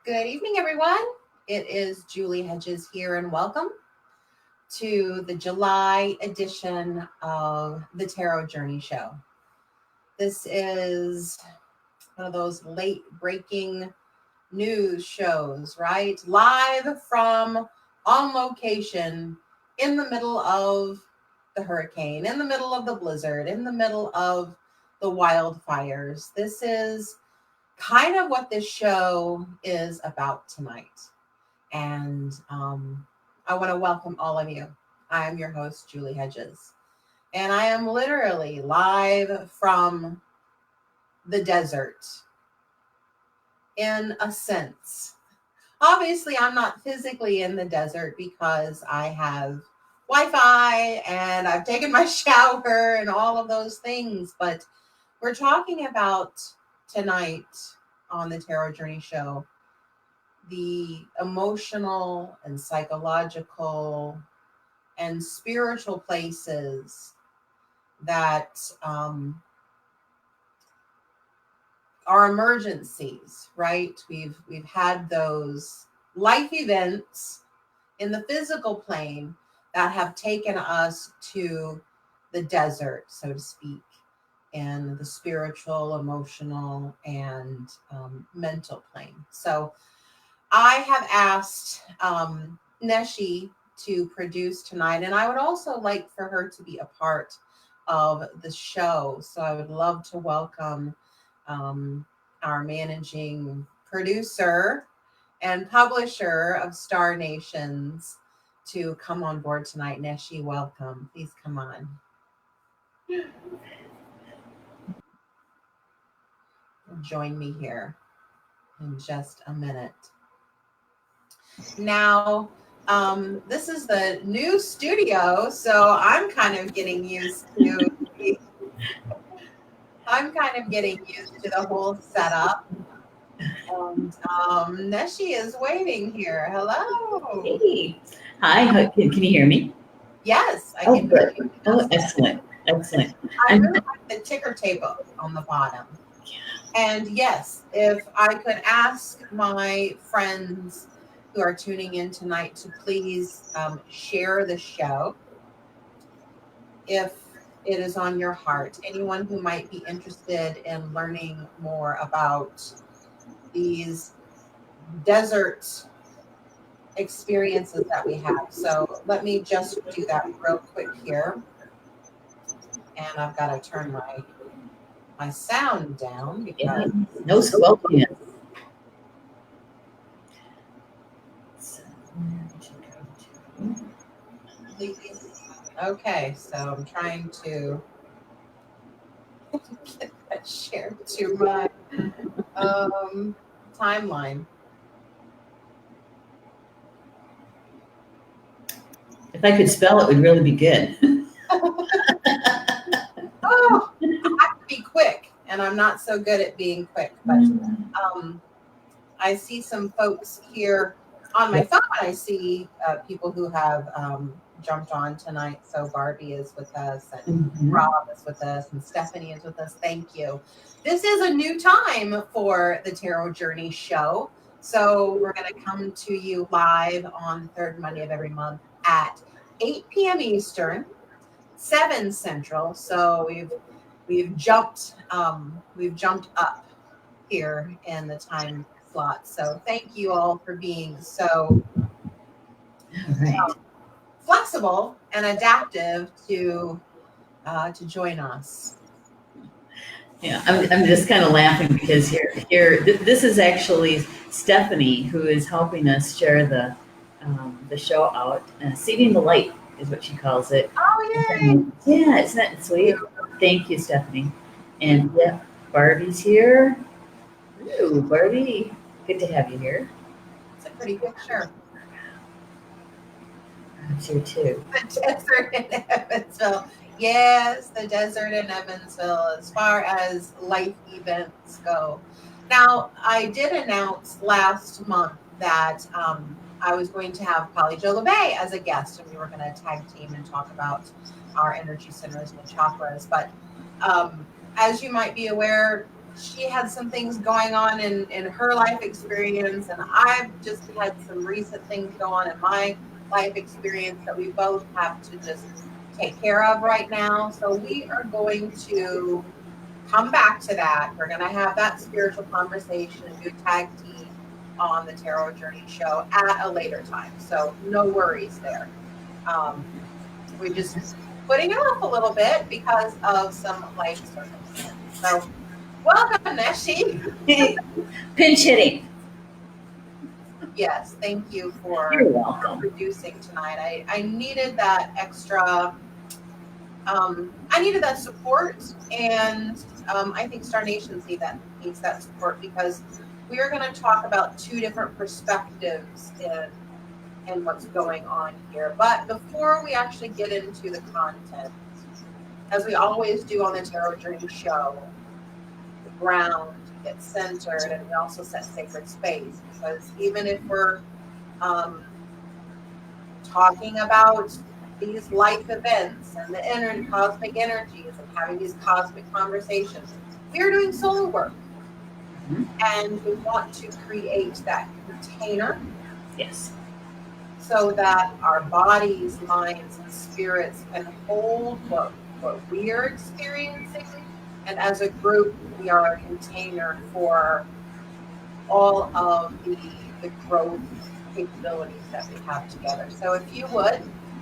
Good evening, everyone. It is Julie Hedges here, and welcome to the July edition of the Tarot Journey Show. This is one of those late breaking news shows, right? Live from on location in the middle of the hurricane, in the middle of the blizzard, in the middle of the wildfires. This is kind of what this show is about tonight. And I want to welcome all of you. I am your host, Julie Hedges. And I am literally live from the desert in a sense. Obviously, I'm not physically in the desert because I have Wi-Fi and I've taken my shower and all of those things. But we're talking about tonight on the Tarot Journey Show the emotional and psychological and spiritual places that are emergencies, right? We've had those life events in the physical plane that have taken us to the desert, so to speak, in the spiritual, emotional, and mental plane. So I have asked Neshi to produce tonight, and I would also like for her to be a part of the show. So I would love to welcome our managing producer and publisher of Star Nations to come on board tonight. Neshi, welcome. Please come on. Join me here in just a minute. Now, this is the new studio, so I'm kind of getting used to the whole setup. And Neshi is waiting here. Hello. Hey. Hi, can you hear me? Yes, I can hear you. Oh, excellent. I really like the ticker tape on the bottom. And yes, if I could ask my friends who are tuning in tonight to please share the show if it is on your heart. Anyone who might be interested in learning more about these desert experiences that we have. So let me just do that real quick here. And I've got to turn my sound down because no squelching. Okay, so I'm trying to get that shared to my timeline. If I could spell, it would really be good. Oh, I have to be quick, and I'm not so good at being quick. But I see some folks here on my phone. I see people who have jumped on tonight. So Barbie is with us, and Rob is with us, and Stephanie is with us. Thank you. This is a new time for the Tarot Journey Show. So we're going to come to you live on the third Monday of every month at 8 p.m. Eastern, 7 Central. So we've jumped up here in the time slot. So thank you all for being so flexible and adaptive to join us. Yeah, I'm just kind of laughing because this is actually Stephanie who is helping us share the show out. Seeding the light is what she calls it. Oh, yay! Yeah, isn't that sweet? Thank you, Stephanie. And yeah, Barbie's here. Ooh, Barbie, good to have you here. It's a pretty picture. It's here too. The desert in Evansville. Yes, the desert in Evansville as far as life events go. Now, I did announce last month that I was going to have Polly Jo LeBay as a guest, and we were going to tag team and talk about our energy centers and chakras. But as you might be aware, she had some things going on in her life experience, and I've just had some recent things go on in my life experience that we both have to just take care of right now. So we are going to come back to that. We're going to have that spiritual conversation and do tag team on the Tarot Journey show at a later time. So no worries there. We're just putting it off a little bit because of some life circumstances. So welcome, Neshi. Pinch hitting. Yes, thank you for You're welcome. producing tonight. I needed that extra. I needed that support, and I think Star Nation needs that support because we are going to talk about two different perspectives in what's going on here. But before we actually get into the content, as we always do on the Tarot Journey show, the ground gets centered, and we also set sacred space, because even if we're talking about these life events and the cosmic energies and having these cosmic conversations, we are doing soul work. And we want to create that container. Yes. So that our bodies, minds, and spirits can hold what we are experiencing. And as a group, we are a container for all of the growth capabilities that we have together. So if you would,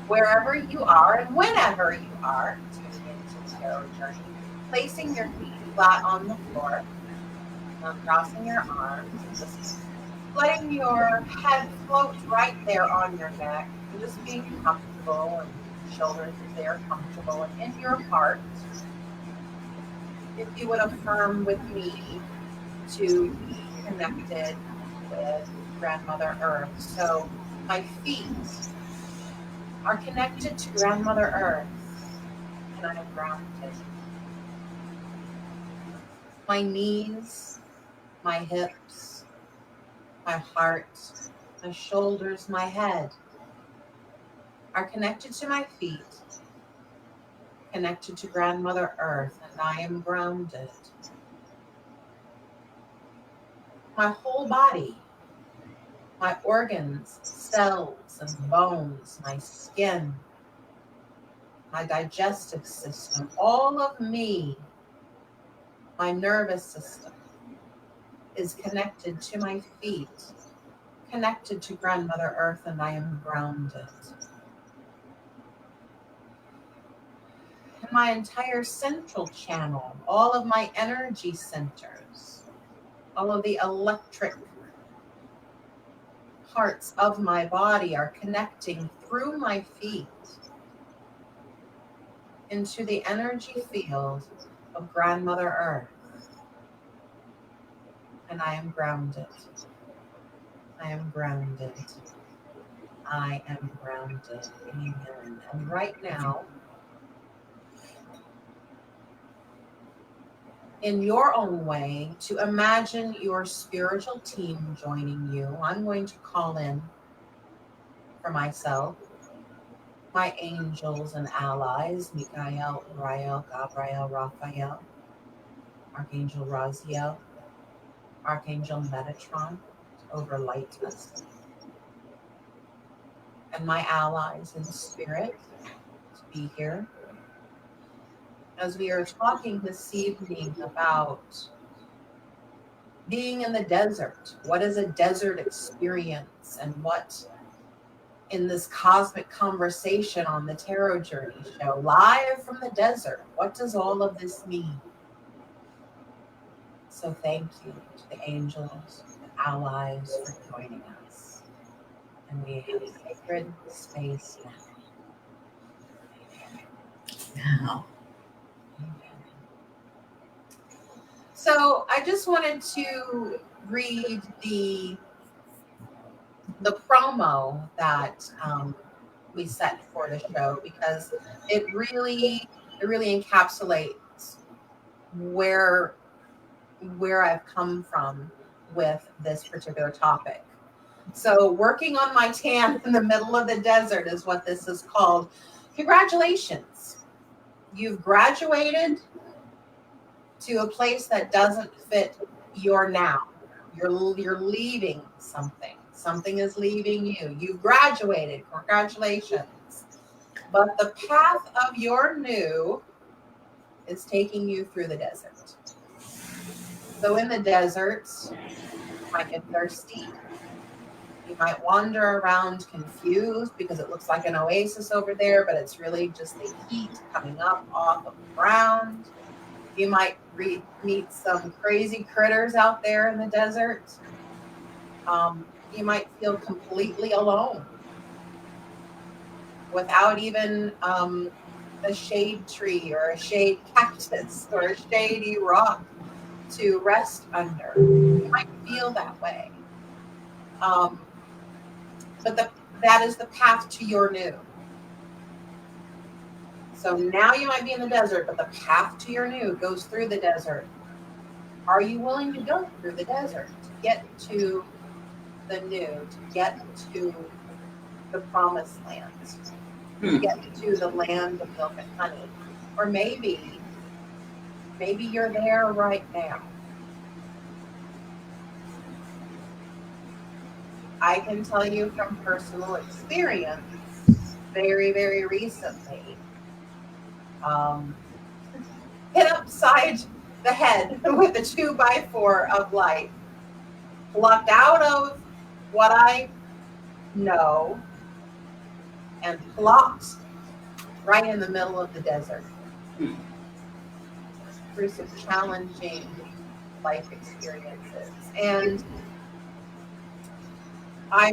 wherever you are and whenever you are tuning into the Tarot Journey, placing your feet flat on the floor, crossing your arms, and just letting your head float right there on your neck, and just being comfortable, and shoulders as they are comfortable, and in your heart, if you would affirm with me to be connected with Grandmother Earth. So my feet are connected to Grandmother Earth, and I am grounded. My knees, my hips, my heart, my shoulders, my head are connected to my feet, connected to Grandmother Earth, and I am grounded. My whole body, my organs, cells, and bones, my skin, my digestive system, all of me, my nervous system, is connected to my feet, connected to Grandmother Earth, and I am grounded. And my entire central channel, all of my energy centers, all of the electric parts of my body are connecting through my feet into the energy field of Grandmother Earth. And I am grounded. I am grounded. I am grounded. Amen. And right now, in your own way, to imagine your spiritual team joining you, I'm going to call in for myself, my angels and allies, Michael, Uriel, Gabriel, Raphael, Archangel Raziel, Archangel Metatron, to overlight us, and my allies in spirit to be here, as we are talking this evening about being in the desert. What is a desert experience, and what, in this cosmic conversation on the Tarot Journey show, live from the desert, what does all of this mean? So thank you to the angels and allies for joining us. And we have sacred space now. Wow. So I just wanted to read the promo that we set for the show, because it really encapsulates where I've come from with this particular topic. So working on my tan in the middle of the desert is what this is called. Congratulations. You've graduated to a place that doesn't fit your now. You're leaving something. Something is leaving you. You've graduated. Congratulations. But the path of your new is taking you through the desert. So in the desert, you might get thirsty. You might wander around confused because it looks like an oasis over there, but it's really just the heat coming up off of the ground. You might meet some crazy critters out there in the desert. You might feel completely alone without even a shade tree or a shade cactus or a shady rock to rest under. You might feel that way. But that is the path to your new. So now you might be in the desert, but the path to your new goes through the desert. Are you willing to go through the desert to get to the new, to get to the promised land, to get to the land of milk and honey? Or maybe you're there right now. I can tell you from personal experience, very, very recently, hit upside the head with a 2x4 of life, plucked out of what I know and plopped right in the middle of the desert through some challenging life experiences. And I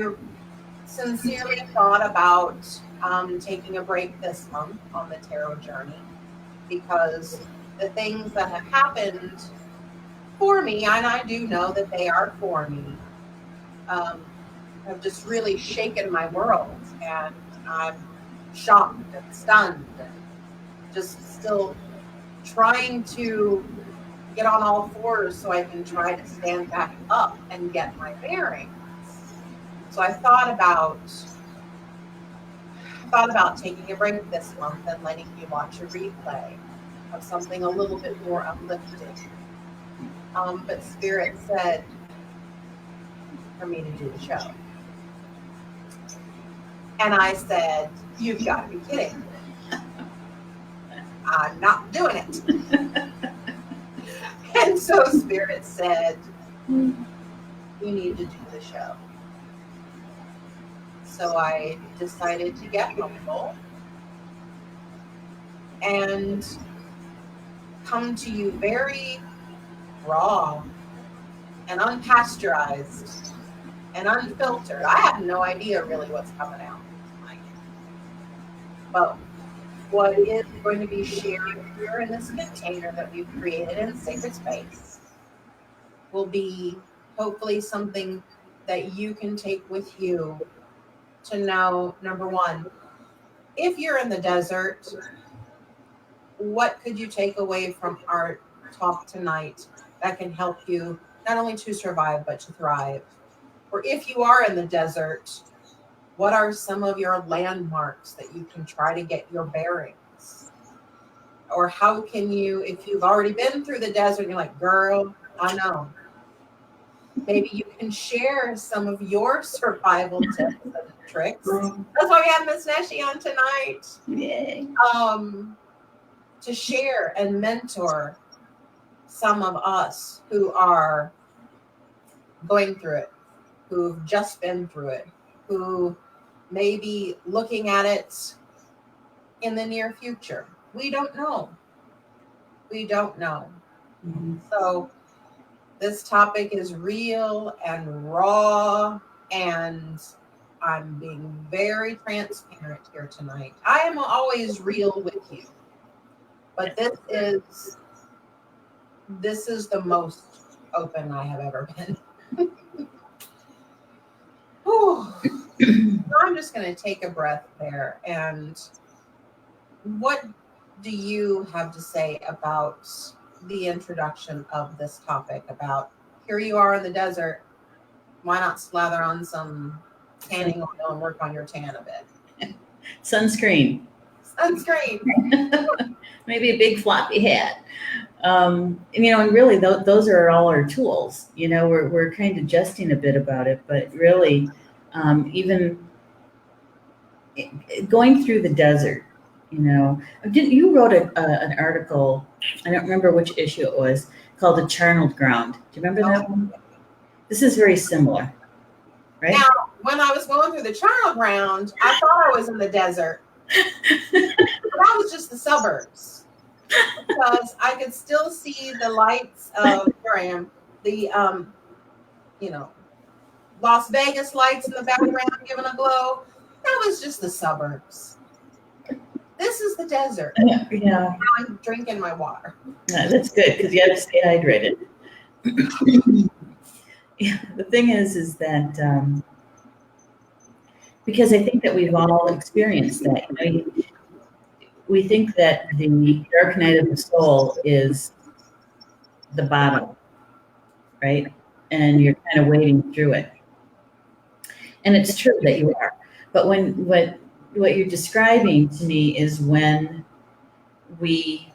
sincerely thought about taking a break this month on the tarot journey, because the things that have happened for me, and I do know that they are for me, have just really shaken my world, and I'm shocked and stunned and just still trying to get on all fours so I can try to stand back up and get my bearings. So I thought about taking a break this month and letting you watch a replay of something a little bit more uplifting. But Spirit said for me to do the show. And I said, you've got to be kidding. I'm not doing it. And so Spirit said, you need to do the show. So I decided to get humble and come to you very raw and unpasteurized and unfiltered. I have no idea really what's coming out tonight. But what is going to be shared here in this container that we've created in Sacred Space will be hopefully something that you can take with you to know, number one, if you're in the desert, what could you take away from our talk tonight that can help you not only to survive, but to thrive? Or if you are in the desert, what are some of your landmarks that you can try to get your bearings? Or how can you, if you've already been through the desert, you're like, girl, I know. Maybe you can share some of your survival tips and tricks. That's why we have Miss Neshi on tonight. Yay. To share and mentor some of us who are going through it, who've just been through it, who may be looking at it in the near future. We don't know. We don't know. Mm-hmm. So this topic is real and raw, and I'm being very transparent here tonight. I am always real with you, but this is the most open I have ever been. I'm just going to take a breath there. And what do you have to say about the introduction of this topic? About here you are in the desert. Why not slather on some tanning oil and work on your tan a bit? Sunscreen. Sunscreen. Maybe a big floppy hat. And really those are all our tools. We're kind of jesting a bit about it, but really, even going through the desert, you wrote an article, I don't remember which issue it was, called The Charnel Ground. Do you remember that one? This is very similar, right? Now, when I was going through the Charnel Ground, I thought I was in the desert. But that was just the suburbs. Because I could still see the lights of where I am, the Las Vegas lights in the background giving a glow. That was just the suburbs. This is the desert. Yeah. Now I'm drinking my water. Yeah, that's good because you have to stay hydrated. Yeah, the thing is that because I think that we've all experienced that. We think that the dark night of the soul is the bottom, right? And you're kind of wading through it. And it's true that you are. But what you're describing to me is when we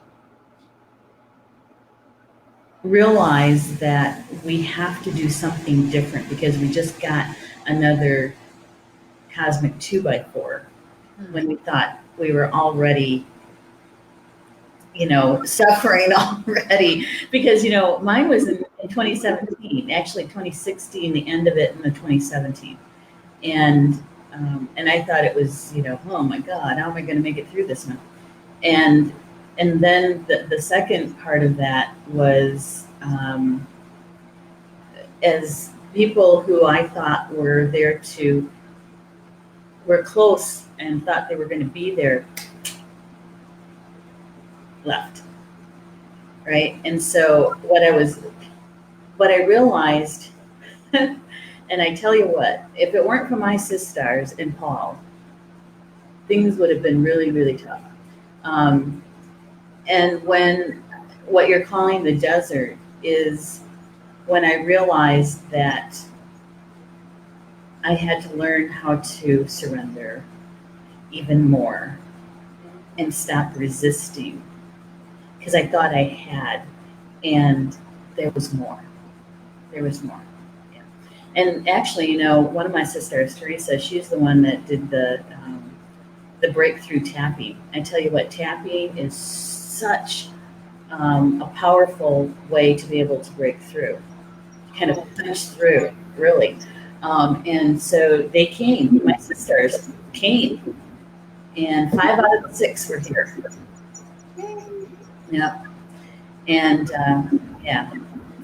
realize that we have to do something different because we just got another cosmic 2x4 when we thought we were already suffering already, because mine was in 2017, actually 2016, the end of it in the 2017, and I thought it was oh my God, how am I going to make it through this now? And then the second part of that was as people who I thought were there were close and thought they were going to be there left, right? And so what I realized, and I tell you what, if it weren't for my sisters and Paul, things would have been really, really tough. And when what you're calling the desert is when I realized that I had to learn how to surrender even more and stop resisting, because I thought I had, and there was more. There was more. Yeah. And actually, one of my sisters, Teresa, she's the one that did the breakthrough tapping. I tell you what, tapping is such a powerful way to be able to break through, kind of punch through, really. And so they came, my sisters came, and 5 out of the 6 were here. Yeah. And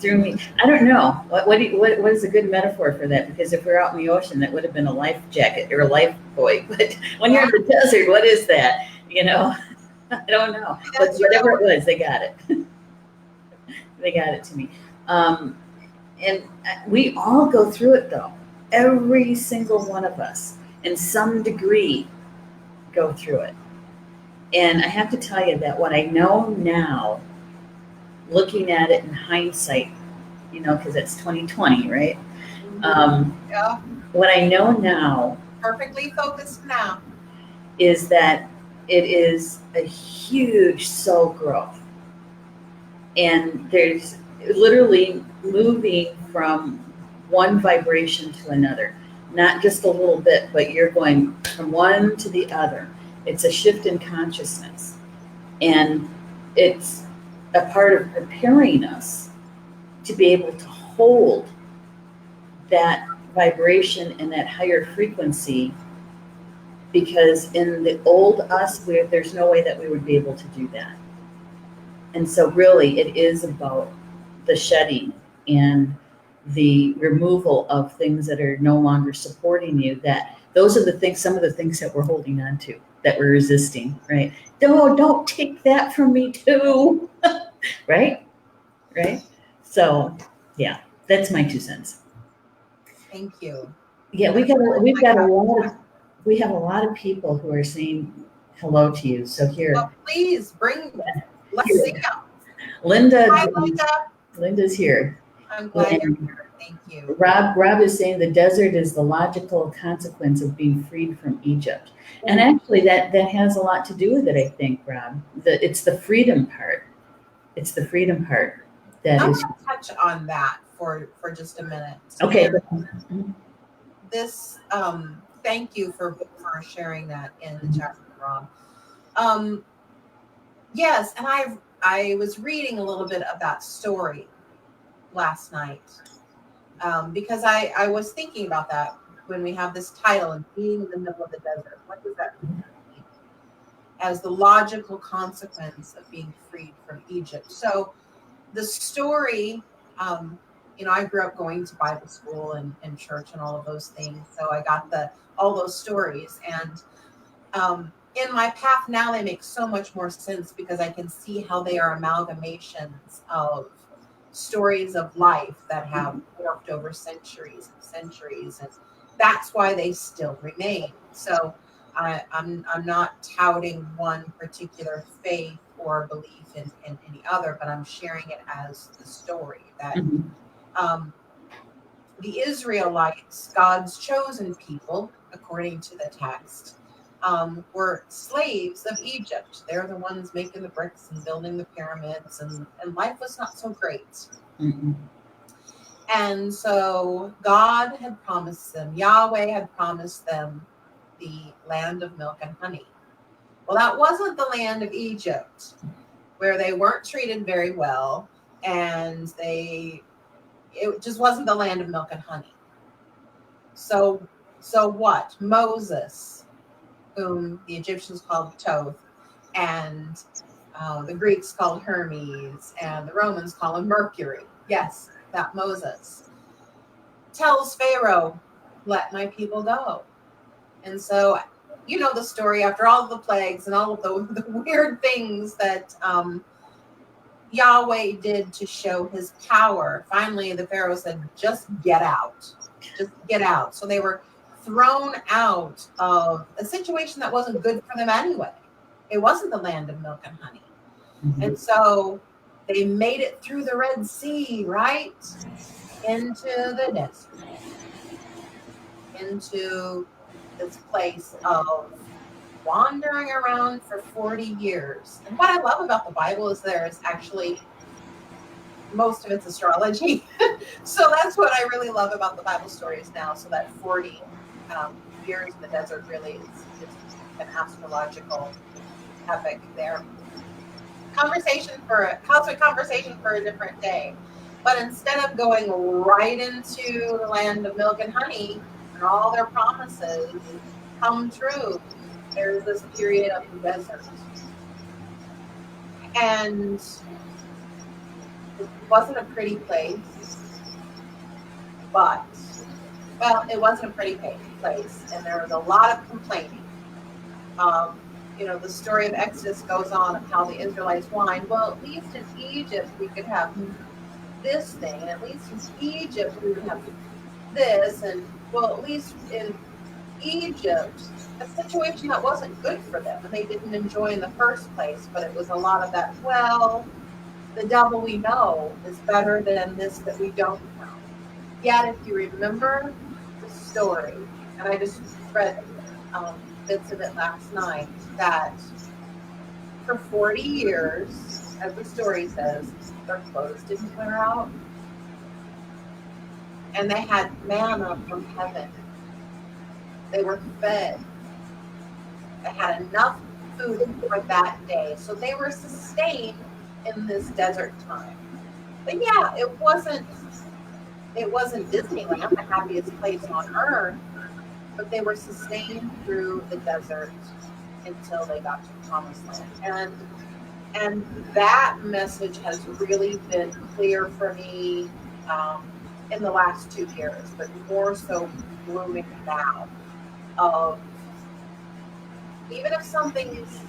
threw me. I don't know what is a good metaphor for that, because if we're out in the ocean, that would have been a life jacket or a life buoy. But when you're in the desert, what is that? I don't know. But whatever it was, they got it. They got it to me. And we all go through it, though. Every single one of us, in some degree, go through it. And I have to tell you that what I know now, looking at it in hindsight, because it's 2020, right? Yeah. What I know now, Perfectly focused now, is that it is a huge soul growth. And there's literally moving from one vibration to another, not just a little bit, but you're going from one to the other. It's a shift in consciousness. And it's a part of preparing us to be able to hold that vibration and that higher frequency, because in the old us, there's no way that we would be able to do that. And so really it is about the shedding and the removal of things that are no longer supporting you. That those are the things, some of the things that we're holding on to, that we're resisting, right? Don't take that from me too. Right? So yeah, that's my 2 cents. Thank you. Yeah, we have a lot of people who are saying hello to you. So here. Oh, please let's see them. Linda. Hi, Linda. Linda's here. I'm glad you're here. Thank you. Rob is saying the desert is the logical consequence of being freed from Egypt. And actually that has a lot to do with it, I think, Rob. It's the freedom part. It's the freedom part that I want is to touch on that for just a minute. okay. This thank you for sharing that in the chat room, Rob. Yes, and I was reading a little bit of that story last night, because I was thinking about that when we have this title and being in the middle of the desert. What does that mean as the logical consequence of being freed from Egypt? So the story, I grew up going to Bible school and church and all of those things. So I got all those stories, and in my path now they make so much more sense because I can see how they are amalgamations of stories of life that have morphed over centuries and centuries, and that's why they still remain. So I'm not touting one particular faith or belief in any other, but I'm sharing it as the story that the Israelites, God's chosen people, according to the text, were slaves of Egypt. They're the ones making the bricks and building the pyramids, and life was not so great. And so God had promised them, Yahweh had promised them the land of milk and honey. Well, that wasn't the land of Egypt, where they weren't treated very well, and it just wasn't the land of milk and honey. So what? Moses, whom the Egyptians called Thoth, and the Greeks called Hermes, and the Romans call him Mercury. Yes, that Moses tells Pharaoh, "Let my people go." And so, you know the story. After all of the plagues and all of the weird things that Yahweh did to show his power, finally the Pharaoh said, "Just get out. Just get out." So they were thrown out of a situation that wasn't good for them anyway. It wasn't the land of milk and honey. And so they made it through the Red Sea, right? Into the desert. Into this place of wandering around for 40 years. And what I love about the Bible is there's actually, most of it's astrology. So that's what I really love about the Bible stories now. So that 40 years in the desert really is an astrological epic there. Cosmic conversation for a different day. But instead of going right into the land of milk and honey and all their promises come true, there's this period of the desert. And it wasn't a pretty place, it wasn't a pretty place, and there was a lot of complaining. The story of Exodus goes on of how the Israelites whined, well, at least in Egypt we could have this thing, and at least in Egypt we would have this, and well, at least in Egypt, a situation that wasn't good for them and they didn't enjoy in the first place, but it was a lot of that, well, the devil we know is better than this that we don't know. Yet if you remember the story, and I just read bits of it last night, that for 40 years, as the story says, their clothes didn't wear out, and they had manna from heaven. They were fed. They had enough food for that day. So they were sustained in this desert time. But yeah, it wasn't Disneyland, the happiest place on earth, but they were sustained through the desert until they got to the promised land. And that message has really been clear for me in the last 2 years, but more so blooming now. Even if something is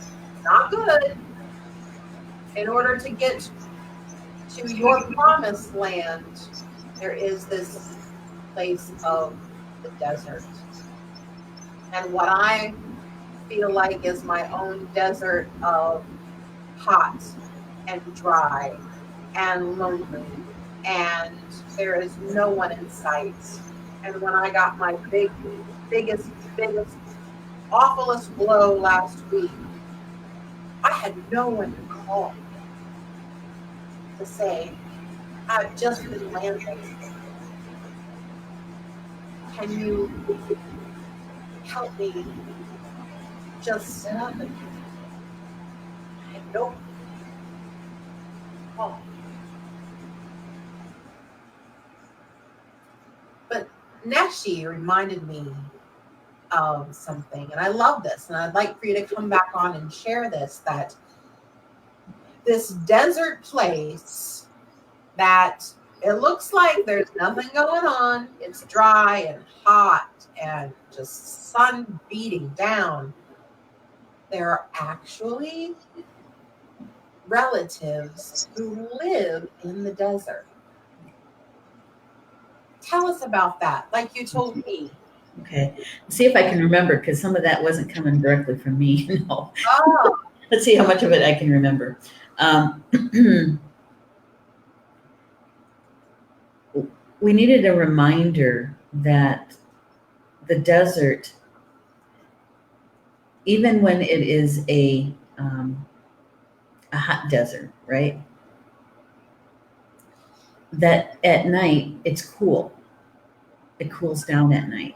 not good, in order to get to your promised land, there is this place of the desert. And what I feel like is my own desert of hot and dry and lonely, and there is no one in sight. And when I got my biggest, awfulest blow last week, I had no one to call. to say, I've just been landed. Can you help me just sit up? And I had no. Oh. But Neshi reminded me of something, and I love this, and I'd like for you to come back on and share this, that this desert place that it looks like there's nothing going on, it's dry and hot and just sun beating down, there are actually relatives who live in the desert. Tell us about that, like you told me. Okay. See if I can remember, because some of that wasn't coming directly from me. No. Oh, Let's see how much of it I can remember. We needed a reminder that the desert, even when it is a hot desert, right? That at night it's cool. It cools down at night.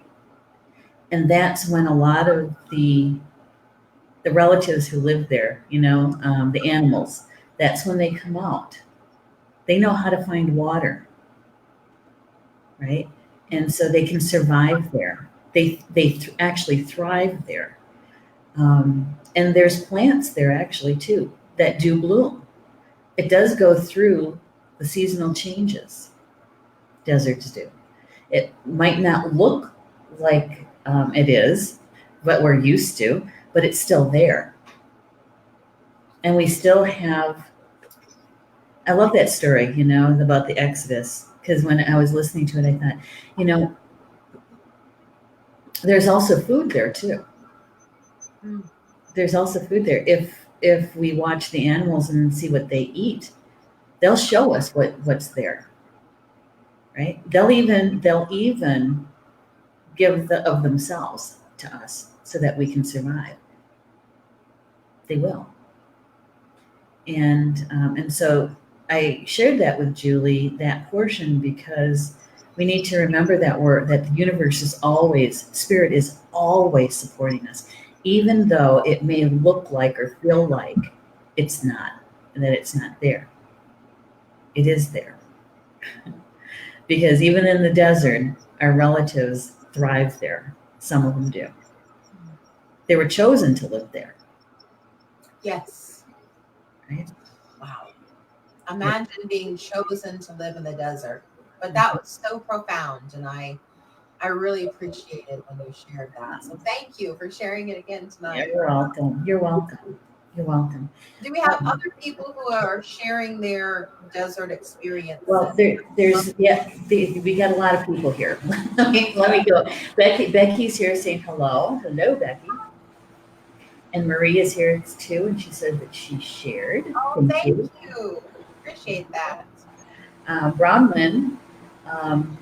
And that's when a lot of the relatives who live there, the animals, that's when they come out. They know how to find water, right? And so they can survive there. They actually thrive there. And there's plants there actually too that do bloom. It does go through the seasonal changes. Deserts do. It might not look like it is what we're used to, but it's still there. And we still have, I love that story, about the Exodus, because when I was listening to it, I thought, there's also food there too. There's also food there. If we watch the animals and see what they eat, they'll show us what's there, right? They'll even give of themselves to us so that we can survive. They will. And so I shared that with Julie, that portion, because we need to remember that the universe is always, spirit is always supporting us, even though it may look like or feel like it's not, that it's not there. It is there. Because even in the desert, our relatives thrive there. Some of them do. They were chosen to live there. Yes. Right? Wow. Imagine being chosen to live in the desert. But that was so profound, and I really appreciated when you shared that. So thank you for sharing it again tonight. You're welcome. You're welcome. You're welcome. Do we have other people who are sharing their desert experience? Well, we got a lot of people here. let me go. Becky's here saying hello. Hello, Becky. And Marie is here too, and she said that she shared. Oh, thank you. Appreciate that. Bronwyn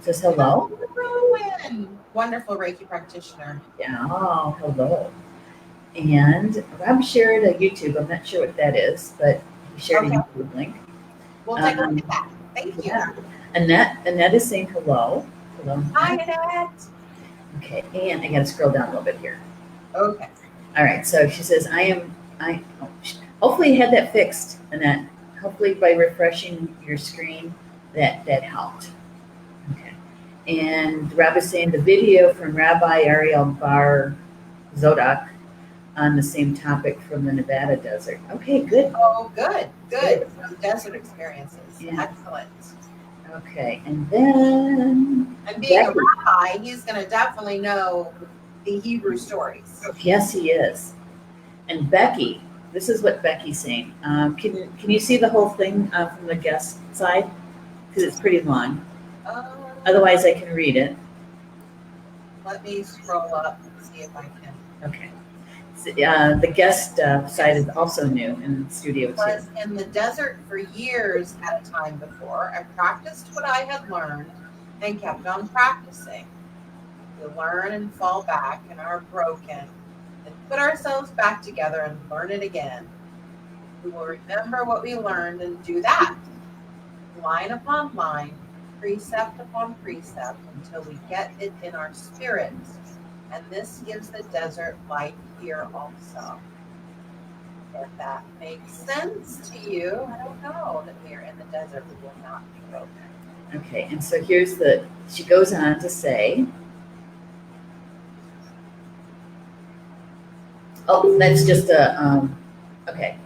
says hello. Bronwyn. Wonderful Reiki practitioner. Yeah, oh, hello. And Rob shared a YouTube. I'm not sure what that is, but he shared a YouTube link. We'll take a look at that. Thank you. Yeah. Annette is saying hello. Hello. Hi, Annette. Okay, and I got to scroll down a little bit here. Okay. All right, so she says, hopefully you had that fixed, Annette. Hopefully by refreshing your screen, that helped. Okay. And Rob is saying the video from Rabbi Ariel Bar Zodak on the same topic from the Nevada desert. Okay, good. Oh, good. Some desert experiences. Yeah. Excellent. Okay, and then... And being Becky. A rabbi, he's going to definitely know the Hebrew stories. Yes, he is. And Becky, this is what Becky's saying. Can you see the whole thing from the guest side? Because it's pretty long. Otherwise, I can read it. Let me scroll up and see if I can. Okay. So, the guest side is also new in the studio too. I was in the desert for years at a time before. I practiced what I had learned and kept on practicing. We learn and fall back and are broken and put ourselves back together and learn it again. We will remember what we learned and do that. line upon line, precept upon precept, until we get it in our spirits. And this gives the desert life here also. If that makes sense to you, I don't know that we are in the desert, we will not be broken. Okay, and so she goes on to say, oh, that's just okay.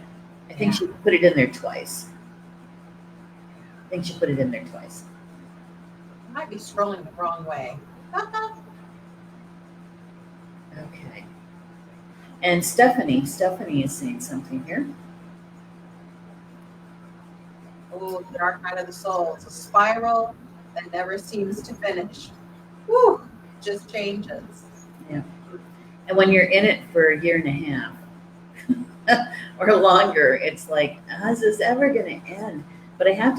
I think she put it in there twice. I Might be scrolling the wrong way. Okay. And Stephanie is saying something here. Oh, the dark night of the soul. It's a spiral that never seems to finish. Whew, just changes. Yeah. And when you're in it for a year and a half or longer, it's like, how's this ever going to end? But I have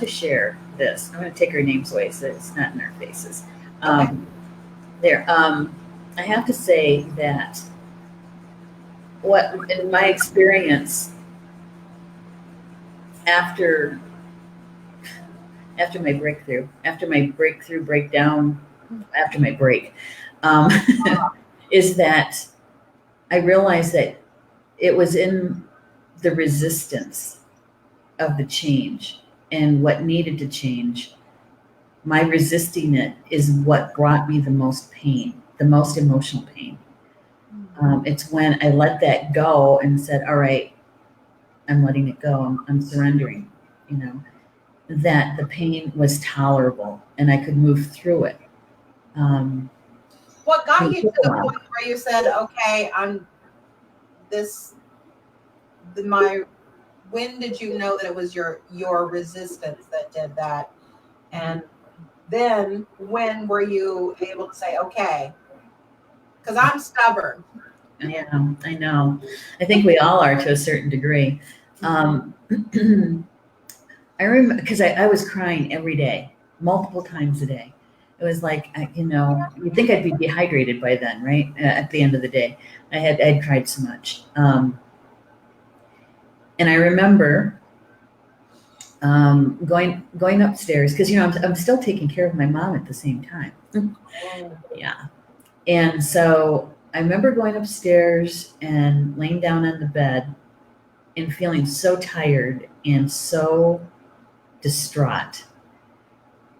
to share this. I'm going to take our names away so it's not in our faces. Okay. I have to say that what, in my experience, after my breakdown, after my break, is that I realized that it was in the resistance of the change and what needed to change. My resisting it is what brought me the most pain, the most emotional pain. It's when I let that go and said, all right, I'm letting it go. I'm surrendering, that the pain was tolerable and I could move through it. What got you to the point where you said, okay, when did you know that it was your resistance that did that? And then when were you able to say, okay, because I'm stubborn. Yeah, I know. I think we all are to a certain degree. I remember because I was crying every day, multiple times a day. It was like, you'd think I'd be dehydrated by then, right? At the end of the day, I'd cried so much. And I remember going upstairs because I'm still taking care of my mom at the same time. Yeah, and so I remember going upstairs and laying down on the bed and feeling so tired and so distraught.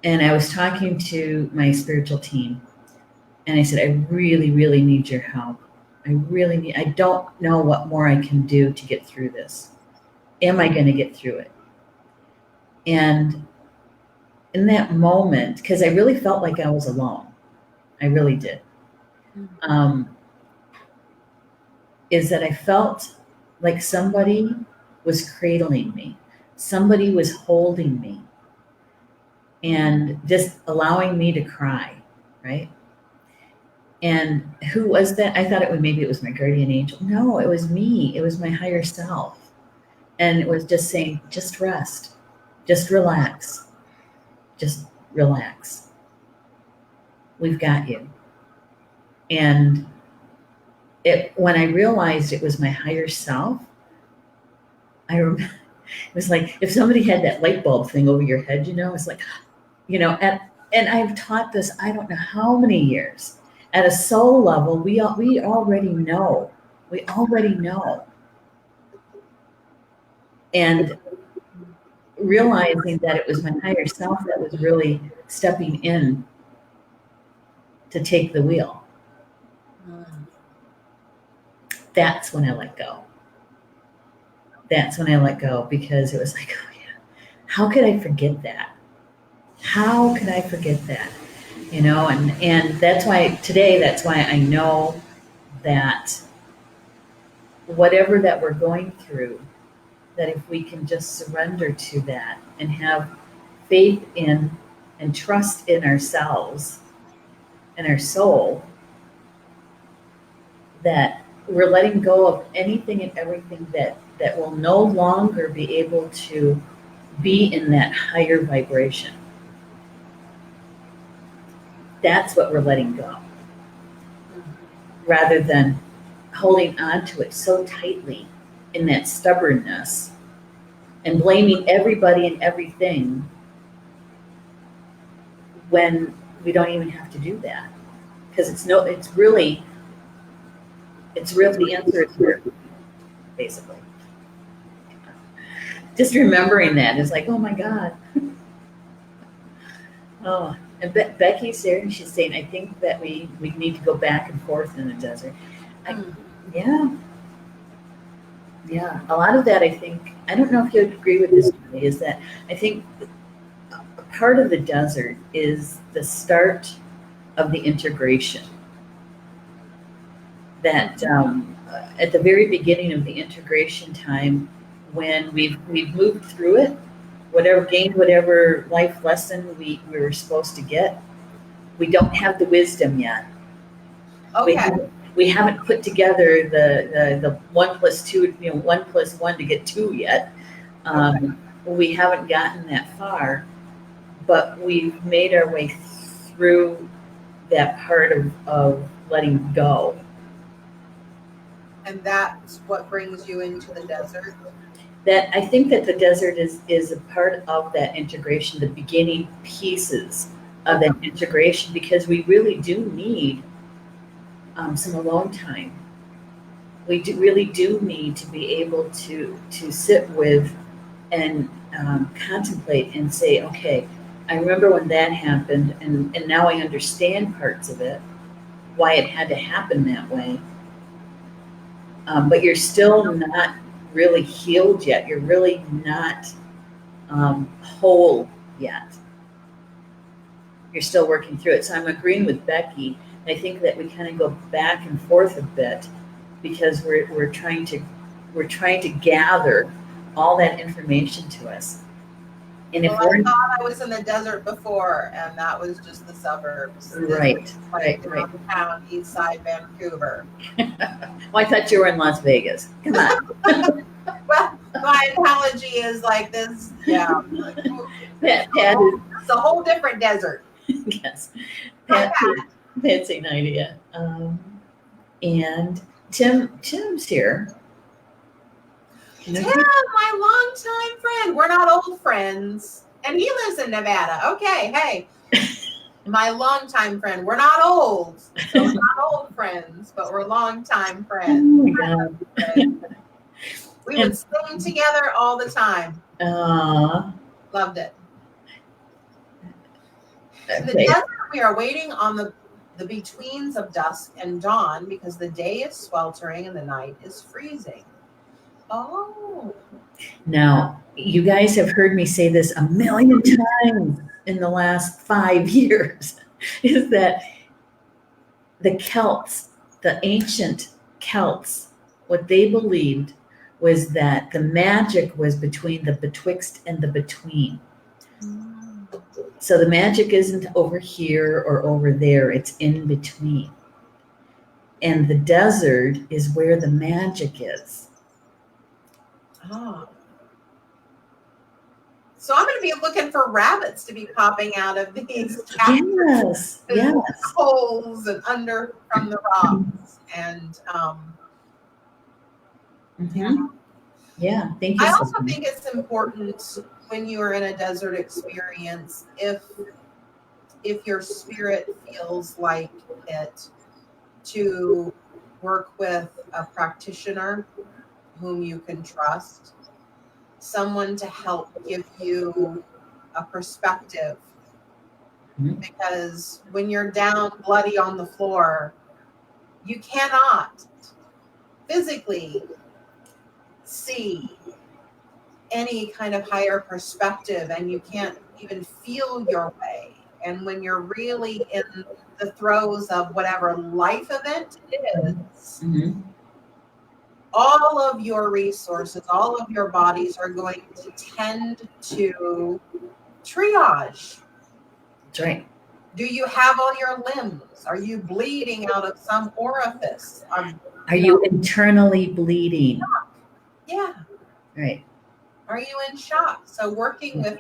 And I was talking to my spiritual team and I said, I really, really need your help. I don't know what more I can do to get through this. Am I going to get through it? And in that moment, because I really felt like I was alone, I really did, is that I felt like somebody was cradling me. Somebody was holding me and just allowing me to cry, right? And who was that? I thought maybe it was my guardian angel. No, it was me. It was my higher self. And it was just saying, just rest, just relax, just relax. We've got you. And when I realized it was my higher self, it was like if somebody had that light bulb thing over your head, it's like, and I've taught this, I don't know how many years. At a soul level, we already know. We already know. And realizing that it was my higher self that was really stepping in to take the wheel. That's when I let go. Because it was like, oh yeah, how could I forget that? How could I forget that? And that's why I know that whatever that we're going through, that if we can just surrender to that and have faith in and trust in ourselves and our soul, that we're letting go of anything and everything that will no longer be able to be in that higher vibration. That's what we're letting go. Rather than holding on to it so tightly in that stubbornness and blaming everybody and everything when we don't even have to do that. Because the answer is here, basically. Just remembering that is like, oh my God. Oh, and Becky's there and she's saying, I think that we need to go back and forth in the desert. Yeah. Yeah. A lot of that, I think, I don't know if you'd agree with this, Julie, is that I think a part of the desert is the start of the integration. That at the very beginning of the integration time, when we've moved through it, gained whatever life lesson we were supposed to get, we don't have the wisdom yet. Okay. We haven't put together the 1 + 2, 1 + 1 to get 2 yet. We haven't gotten that far, but we've made our way through that part of letting go. And that's what brings you into the desert? That I think that the desert is a part of that integration, the beginning pieces of that integration, because we really do need some alone time. We really do need to be able to sit with and contemplate and say, okay, I remember when that happened, and now I understand parts of it, why it had to happen that way. But you're still not really healed yet. You're really not whole yet. You're still working through it. So I'm agreeing with Becky. I think that we kind of go back and forth a bit because we're trying to gather all that information to us. And if I thought I was in the desert before, and that was just the suburbs. Right. Downtown, east side Vancouver. Well, I thought you were in Las Vegas. Come on. Well, my analogy is like this. Yeah. Pat it's a whole different desert. Yes. Pat's an idea. And Tim's here. Tim, my longtime friend. We're not old friends. And he lives in Nevada. Okay, hey. My longtime friend. We're not old. So we're not old friends, but we're longtime friends. Oh my God. We would sing together all the time. Loved it. In the desert, we are waiting on the betweens of dusk and dawn because the day is sweltering and the night is freezing. Oh. Now, you guys have heard me say this a million times in the last 5 years, is that the Celts, the ancient Celts, what they believed was that the magic was between the betwixt and the between. So the magic isn't over here or over there, it's in between. And the desert is where the magic is. Oh. So I'm going to be looking for rabbits to be popping out of these holes and under from the rocks. And yeah, thank you. I also think it's important when you are in a desert experience, if your spirit feels like it, to work with a practitioner whom you can trust, someone to help give you a perspective. Because when you're down bloody on the floor, you cannot physically see any kind of higher perspective, and you can't even feel your way. And when you're really in the throes of whatever life event it is, all of your resources, all of your bodies are going to tend to triage. That's right. Do you have all your limbs? Are you bleeding out of some orifice? Are you internally bleeding? Yeah. Right. Are you in shock? So working with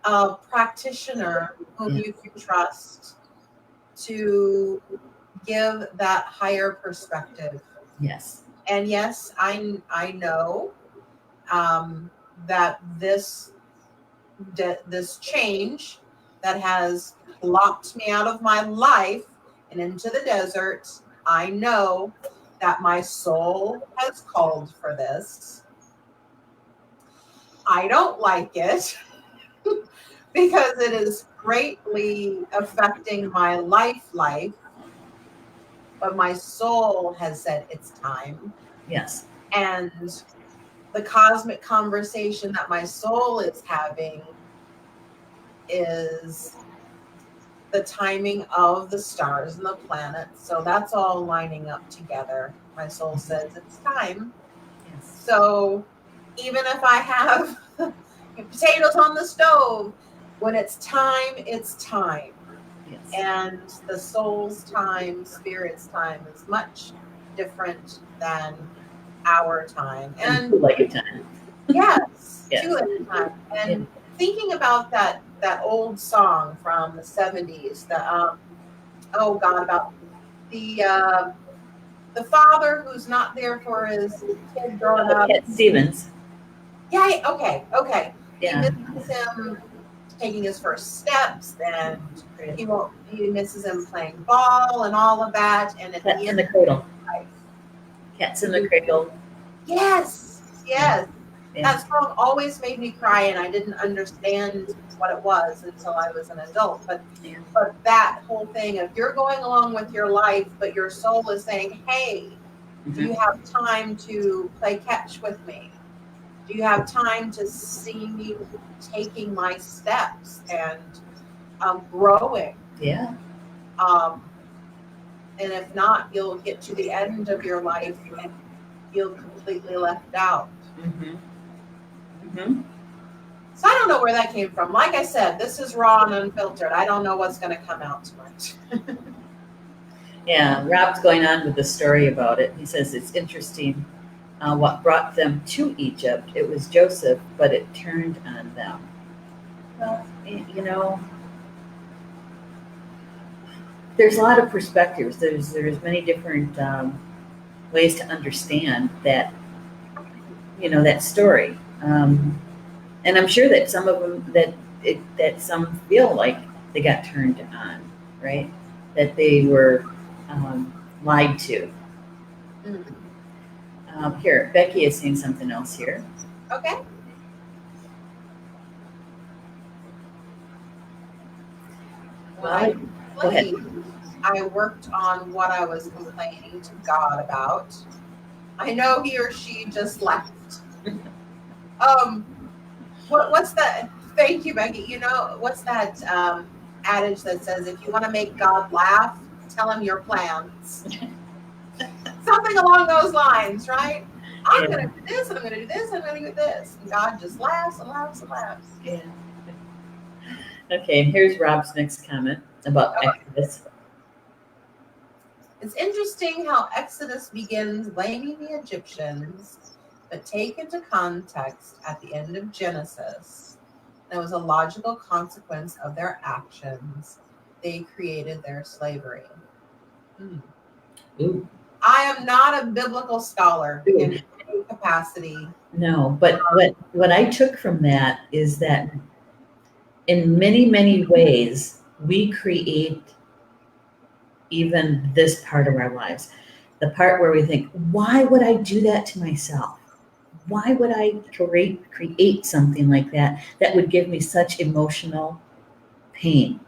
a practitioner whom you can trust to give that higher perspective. Yes. And yes, I know that this change that has locked me out of my life and into the desert, I know that my soul has called for this. I don't like it because it is greatly affecting my life, but my soul has said it's time. Yes. And the cosmic conversation that my soul is having is the timing of the stars and the planets. So that's all lining up together. My soul says it's time. Yes. So even if I have potatoes on the stove, when it's time, it's time. Yes. And the soul's time, spirit's time is much different than our time. And like a time. yes, Yes. two at a time. And thinking about that old song from the 70s, oh God, about the father who's not there for his kid growing up. Cat Stevens. Yeah, okay. Yeah. He misses him taking his first steps, and he misses him playing ball and all of that. And at Cats the in end the Cradle. life, Cats in the Cradle. yes. Yeah. That song always made me cry, and I didn't understand what it was until I was an adult. But that whole thing of you're going along with your life, but your soul is saying, hey, do you have time to play catch with me? Do you have time to see me taking my steps and growing? Yeah. And if not, you'll get to the end of your life and feel completely left out. So I don't know where that came from. Like I said, this is raw and unfiltered. I don't know what's going to come out tonight. Yeah, Rob's going on with the story about it. He says it's interesting what brought them to Egypt. It was Joseph, but it turned on them. Well, you know, there's a lot of perspectives. There's many different ways to understand that, you know, that story. And I'm sure that some of them that some feel like they got turned on, right? That they were lied to. Here, Becky is saying something else here. Okay. Well, go ahead. I worked on what I was complaining to God about. I know he or she just left. What's that? Thank you, Becky. You know, what's that adage that says if you want to make God laugh, tell him your plans? Something along those lines, right? I'm going to do this, and I'm going to do this, and I'm going to do this. And God just laughs and laughs and laughs. Yeah. Okay, here's Rob's next comment about Exodus. It's interesting how Exodus begins blaming the Egyptians, but take into context at the end of Genesis, there was a logical consequence of their actions. They created their slavery. Ooh. I am not a biblical scholar in any capacity. No, but what I took from that is that in many, many ways, we create even this part of our lives. The part where we think, why would I do that to myself? Why would I create something like that that would give me such emotional pain?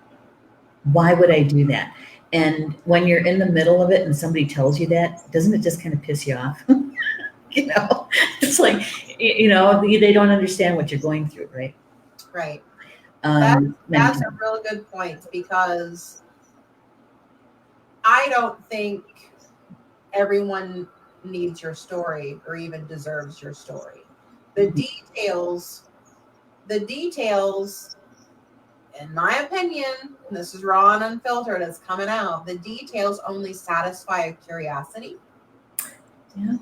Why would I do that? And when you're in the middle of it and somebody tells you that, doesn't it just kind of piss you off? You know, it's like, you know, they don't understand what you're going through, right? Right. That's a real good point, because I don't think everyone needs your story or even deserves your story. The details, in my opinion, and this is raw and unfiltered, it's coming out, the details only satisfy a curiosity. Yeah.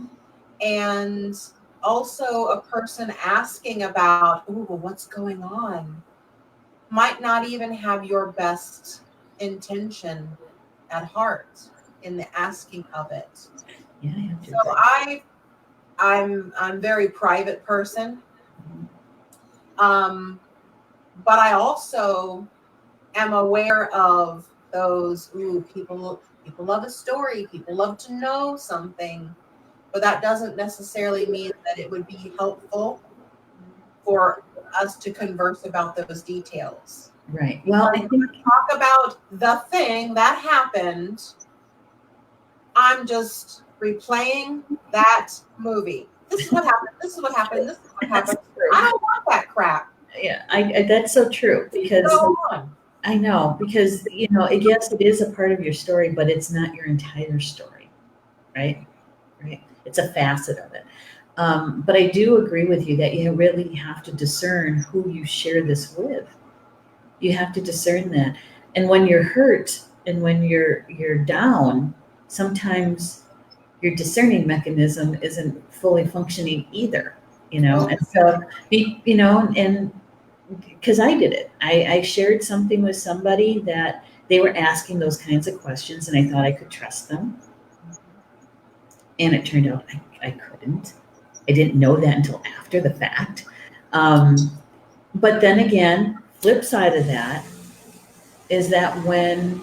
And also a person asking about, ooh, what's going on, might not even have your best intention at heart in the asking of it. Yeah. So I'm very private person. But I also am aware of those, people love a story, people love to know something, but that doesn't necessarily mean that it would be helpful for us to converse about those details. Right. Well, I think Talk about the thing that happened. I'm just replaying that movie. This is what happened. This is what happened. This is what happened. I don't want that crap. Yeah, I that's so true because Go on. I know because yes, it is a part of your story, but it's not your entire story, right? Right. It's a facet of it. But I do agree with you that you really have to discern who you share this with. You have to discern that, and when you're hurt and when you're down, sometimes your discerning mechanism isn't fully functioning either. And so and because I did it. I shared something with somebody that they were asking those kinds of questions, and I thought I could trust them. And it turned out I couldn't. I didn't know that until after the fact. But then again, flip side of that is that when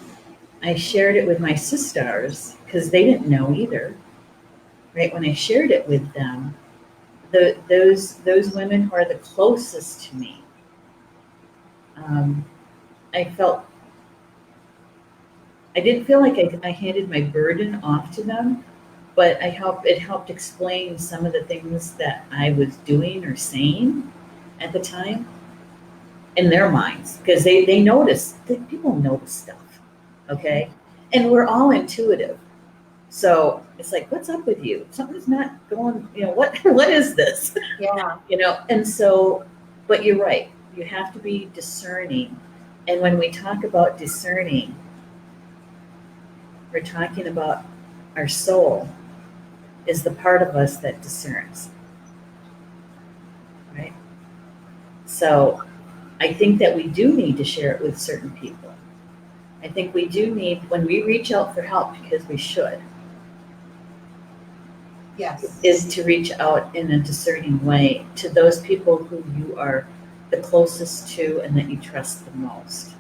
I shared it with my sisters, because they didn't know either, right? When I shared it with them, those women who are the closest to me, I felt I didn't feel like I handed my burden off to them, but it helped explain some of the things that I was doing or saying at the time in their minds, because they notice that people notice stuff, okay? And we're all intuitive. So it's like, what's up with you? Something's not going, what is this? Yeah. And so, but you're right. You have to be discerning. And when we talk about discerning, we're talking about our soul is the part of us that discerns, right? So I think that we do need to share it with certain people. I think we do need, when we reach out for help, because we should, Yes. is to reach out in a discerning way to those people who you are the closest to and that you trust the most.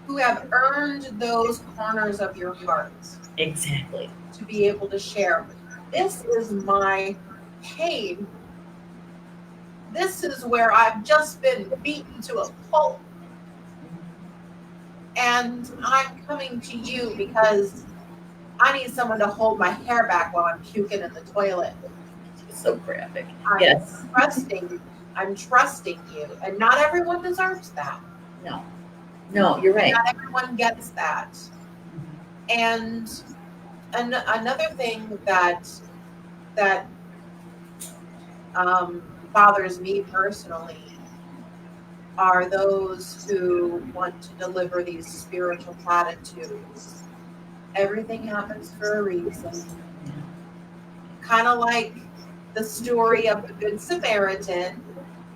Who have earned those corners of your heart. Exactly. To be able to share. This is my pain. This is where I've just been beaten to a pulp. And I'm coming to you because I need someone to hold my hair back while I'm puking in the toilet. So graphic. Yes. I'm trusting you. And not everyone deserves that. No, you're right. Not everyone gets that. And another thing that bothers me personally are those who want to deliver these spiritual platitudes. Everything happens for a reason. Kind of like the story of the Good Samaritan.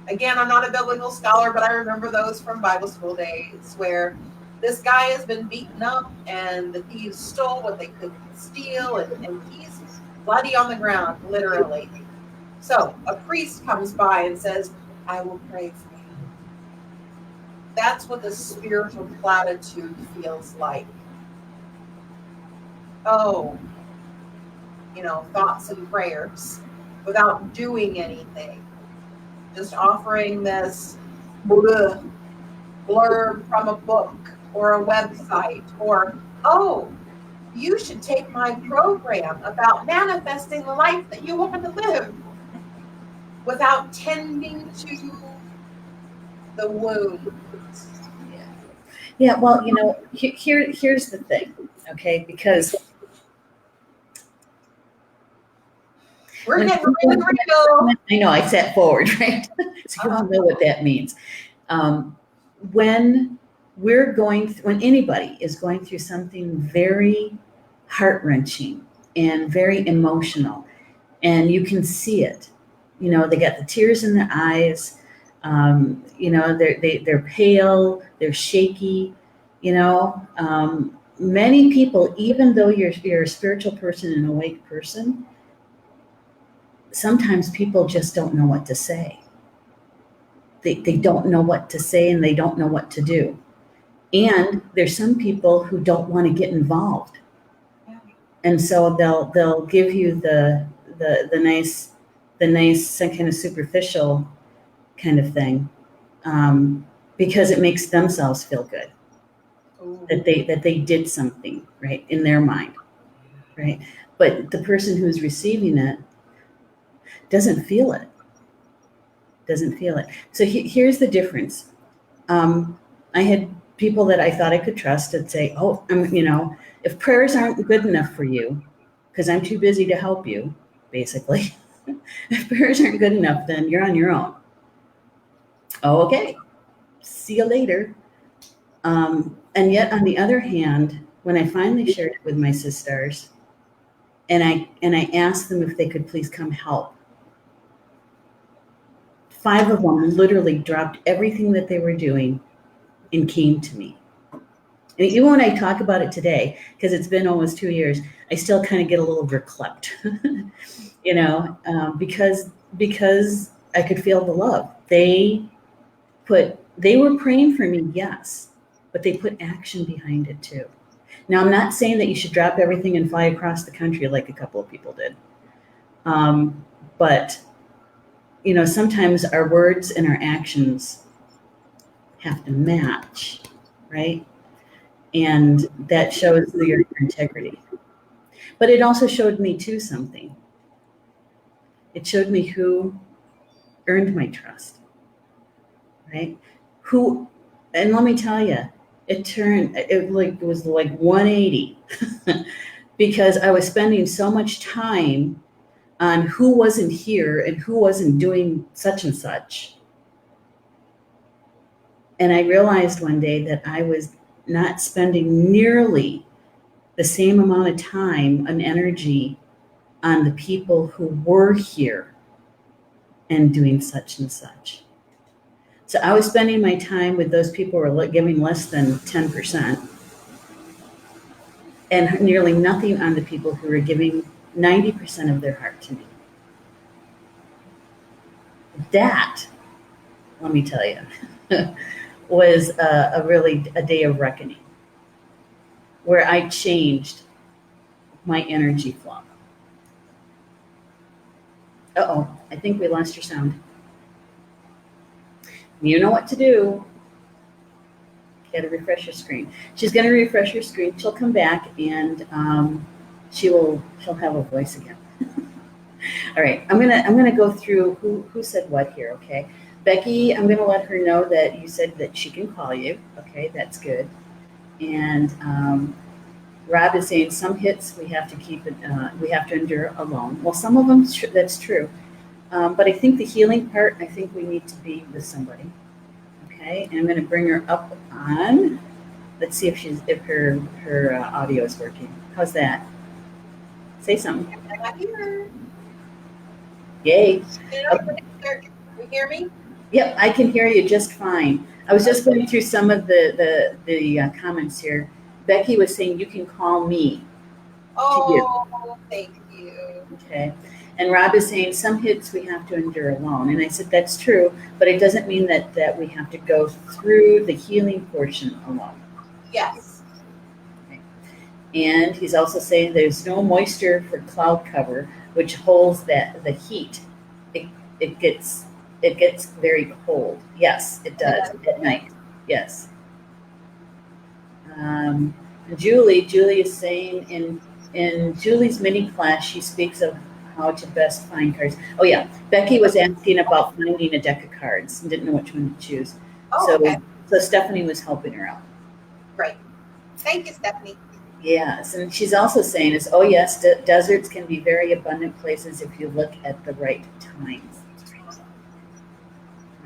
Again, I'm not a biblical scholar, but I remember those from Bible school days where this guy has been beaten up and the thieves stole what they could steal, and he's bloody on the ground, literally. So a priest comes by and says, I will pray for you. That's what the spiritual platitude feels like. Oh, thoughts and prayers without doing anything. Just offering this blurb from a book or a website, or, oh, you should take my program about manifesting the life that you want to live, without tending to the wound. Yeah, well, here's the thing, okay? Because we're getting real. I know, I sat forward, right? So you all know what that means. When anybody is going through something very heart-wrenching and very emotional, and you can see it, they got the tears in their eyes, they're pale, they're shaky, many people, even though you're a spiritual person and awake person, sometimes people just don't know what to say. They don't know what to say and they don't know what to do. And there's some people who don't want to get involved. Yeah. And so they'll give you the nice some kind of superficial kind of thing, because it makes themselves feel good Ooh. that they did something right in their mind, right? But the person who's receiving it doesn't feel it. Doesn't feel it. So here's the difference. I had people that I thought I could trust and say, "Oh, if prayers aren't good enough for you, because I'm too busy to help you, basically." If prayers aren't good enough, then you're on your own. Oh, okay. See you later. And yet, on the other hand, when I finally shared it with my sisters, and I asked them if they could please come help, 5 of them literally dropped everything that they were doing and came to me. And even when I talk about it today, because it's been almost 2 years, I still kind of get a little verklempt, because I could feel the love. They were praying for me, yes, but they put action behind it too. Now, I'm not saying that you should drop everything and fly across the country like a couple of people did. But, sometimes our words and our actions have to match, right? And that shows your integrity. But it also showed me too something. It showed me who earned my trust, right? And let me tell you, it was like 180 because I was spending so much time on who wasn't here and who wasn't doing such and such. And I realized one day that I was not spending nearly the same amount of time and energy on the people who were here and doing such and such. So I was spending my time with those people who were giving less than 10%, and nearly nothing on the people who were giving 90% of their heart to me. That, let me tell you, was a day of reckoning, where I changed my energy flow. Uh-oh, I think we lost your sound. You know what to do. Got to refresh your screen. She's going to refresh your screen. She'll come back and she'll have a voice again. All right, I'm gonna go through who said what here. Okay, Becky, I'm gonna let her know that you said that she can call you. Okay, that's good. And Rob is saying some hits we have to keep it. We have to endure alone. Well, some of them that's true, but I think the healing part. I think we need to be with somebody. Okay, and I'm gonna bring her up on. Let's see if her audio is working. How's that? Say something. I'm here. Yay. Okay. You hear me? Yep, I can hear you just fine. I was just going through some of the comments here. Becky was saying you can call me. Oh, thank you. Okay. And Rob is saying some hits we have to endure alone. And I said that's true, but it doesn't mean that we have to go through the healing portion alone. Yes. Okay. And he's also saying there's no moisture for cloud cover, which holds the heat. It gets very cold. Yes, it does at night. Yes. Julie is saying in Julie's mini class, she speaks of how to best find cards. Oh yeah, Becky was asking about finding a deck of cards and didn't know which one to choose. Oh, okay. So Stephanie was helping her out. Great. Thank you, Stephanie. Yes, and she's also saying is, oh yes, deserts can be very abundant places if you look at the right times.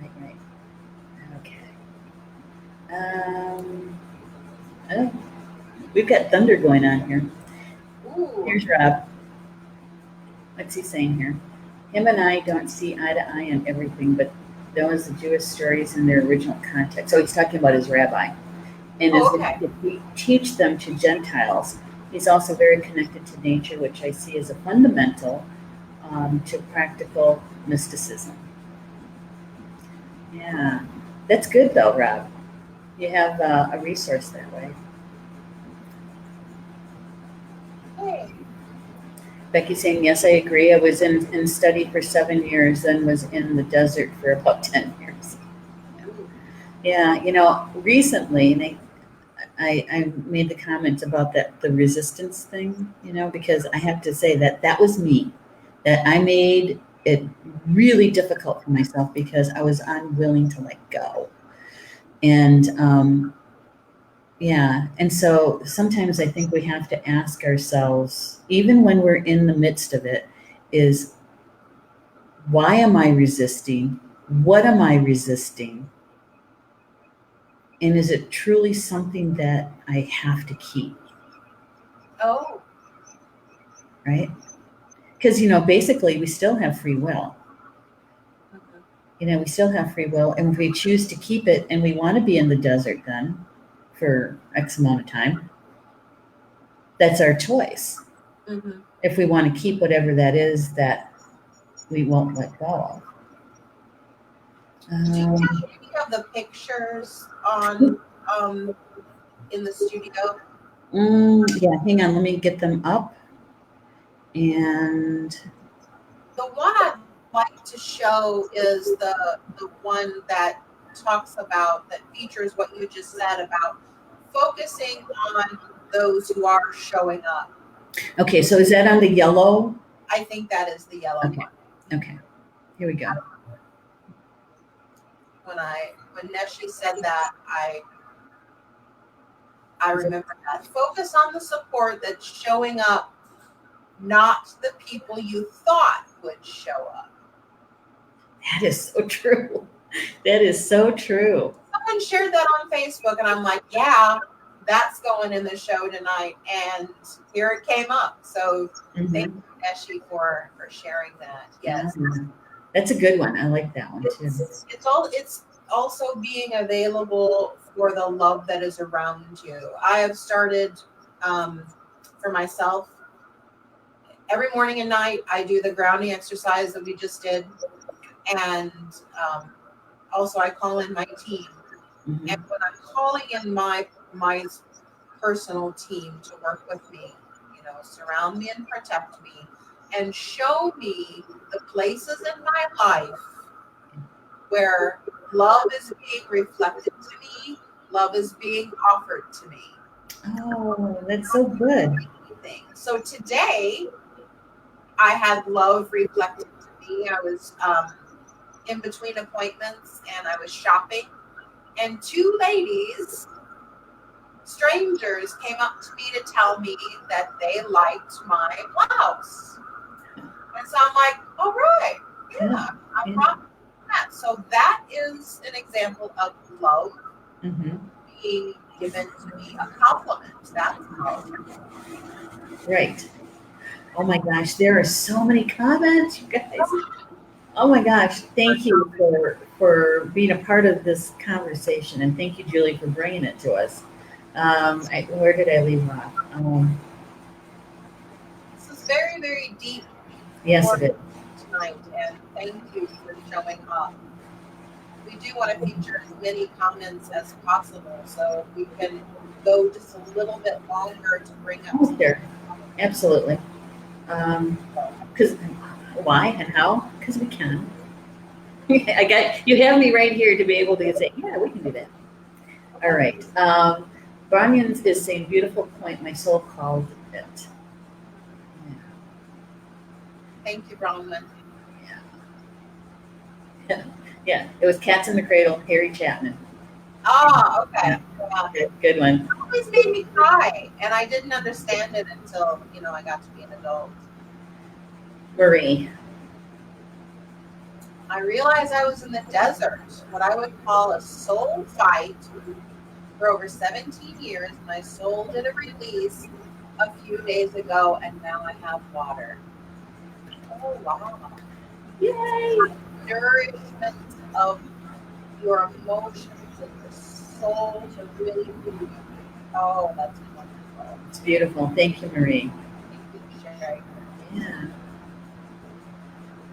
Right. Okay. Oh, we've got thunder going on here. Ooh. Here's Rob. What's he saying here? Him and I don't see eye to eye on everything, but those the Jewish stories in their original context. So he's talking about his rabbi. And if we teach them to Gentiles, he's also very connected to nature, which I see as a fundamental to practical mysticism. Yeah, that's good though, Rob. You have a resource that way. Hey. Becky saying, yes, I agree. I was in study for 7 years, then was in the desert for about 10 years. Yeah, recently, and I made the comment about the resistance thing, because I have to say that was me, that I made it really difficult for myself because I was unwilling to let go. And yeah, and so sometimes I think we have to ask ourselves, even when we're in the midst of it, is why am I resisting? What am I resisting? And is it truly something that I have to keep? Oh. Right? Because, basically we still have free will. We still have free will. And if we choose to keep it and we want to be in the desert then for X amount of time, that's our choice. Mm-hmm. If we want to keep whatever that is that we won't let go of. Do you have any of the pictures on in the studio? Yeah, hang on, let me get them up. And The one I'd like to show is the one that talks about, that features what you just said about focusing on those who are showing up. okay, so is that on the yellow? I think that is the yellow Okay. one. Okay, here we go. When Neshi said that, I remember that. Focus on the support that's showing up, not the people you thought would show up. That is so true. That is so true. Someone shared that on Facebook, and I'm like, yeah, that's going in the show tonight. And here it came up. So thank you, Neshi, for sharing that. Yes. Yeah. That's a good one. I like that one too. It's also being available for the love that is around you. I have started for myself every morning and night. I do the grounding exercise that we just did, and also I call in my team. Mm-hmm. And when I'm calling in my personal team to work with me, surround me and protect me, and show me the places in my life where love is being reflected to me, love is being offered to me. Oh, that's so good. So today, I had love reflected to me. I was in between appointments and I was shopping, and two ladies, strangers, came up to me to tell me that they liked my blouse. And so I'm like, all right, yeah, I'm proud of that. So that is an example of love being given to me, a compliment. That's love. Right. Oh my gosh, there are so many comments, you guys. Oh my gosh, thank you for being a part of this conversation, and thank you, Julie, for bringing it to us. Where did I leave off? This is very, very deep. Yes, it is. Tonight, and thank you for showing up. We do want to feature as many comments as possible, so we can go just a little bit longer to bring up. Oh, sure. Absolutely. Because why and how? Because we can. You have me right here to be able to say, yeah, we can do that. All right. Bunyan's is saying, beautiful point. My soul called it. Yeah. Thank you, Bronwyn. Yeah. Yeah. It was Cats in the Cradle, Harry Chapman. Ah, okay. Yeah. Good one. It always made me cry, and I didn't understand it until I got to be an adult. Marie. I realized I was in the desert, what I would call a soul fight, for over 17 years. My soul did a release a few days ago, and now I have water. Oh, wow. Yay! Nourishment of your emotions and your soul to really be. Oh, that's wonderful. It's beautiful. Thank you, Marie. Thank you, Sherry. Yeah.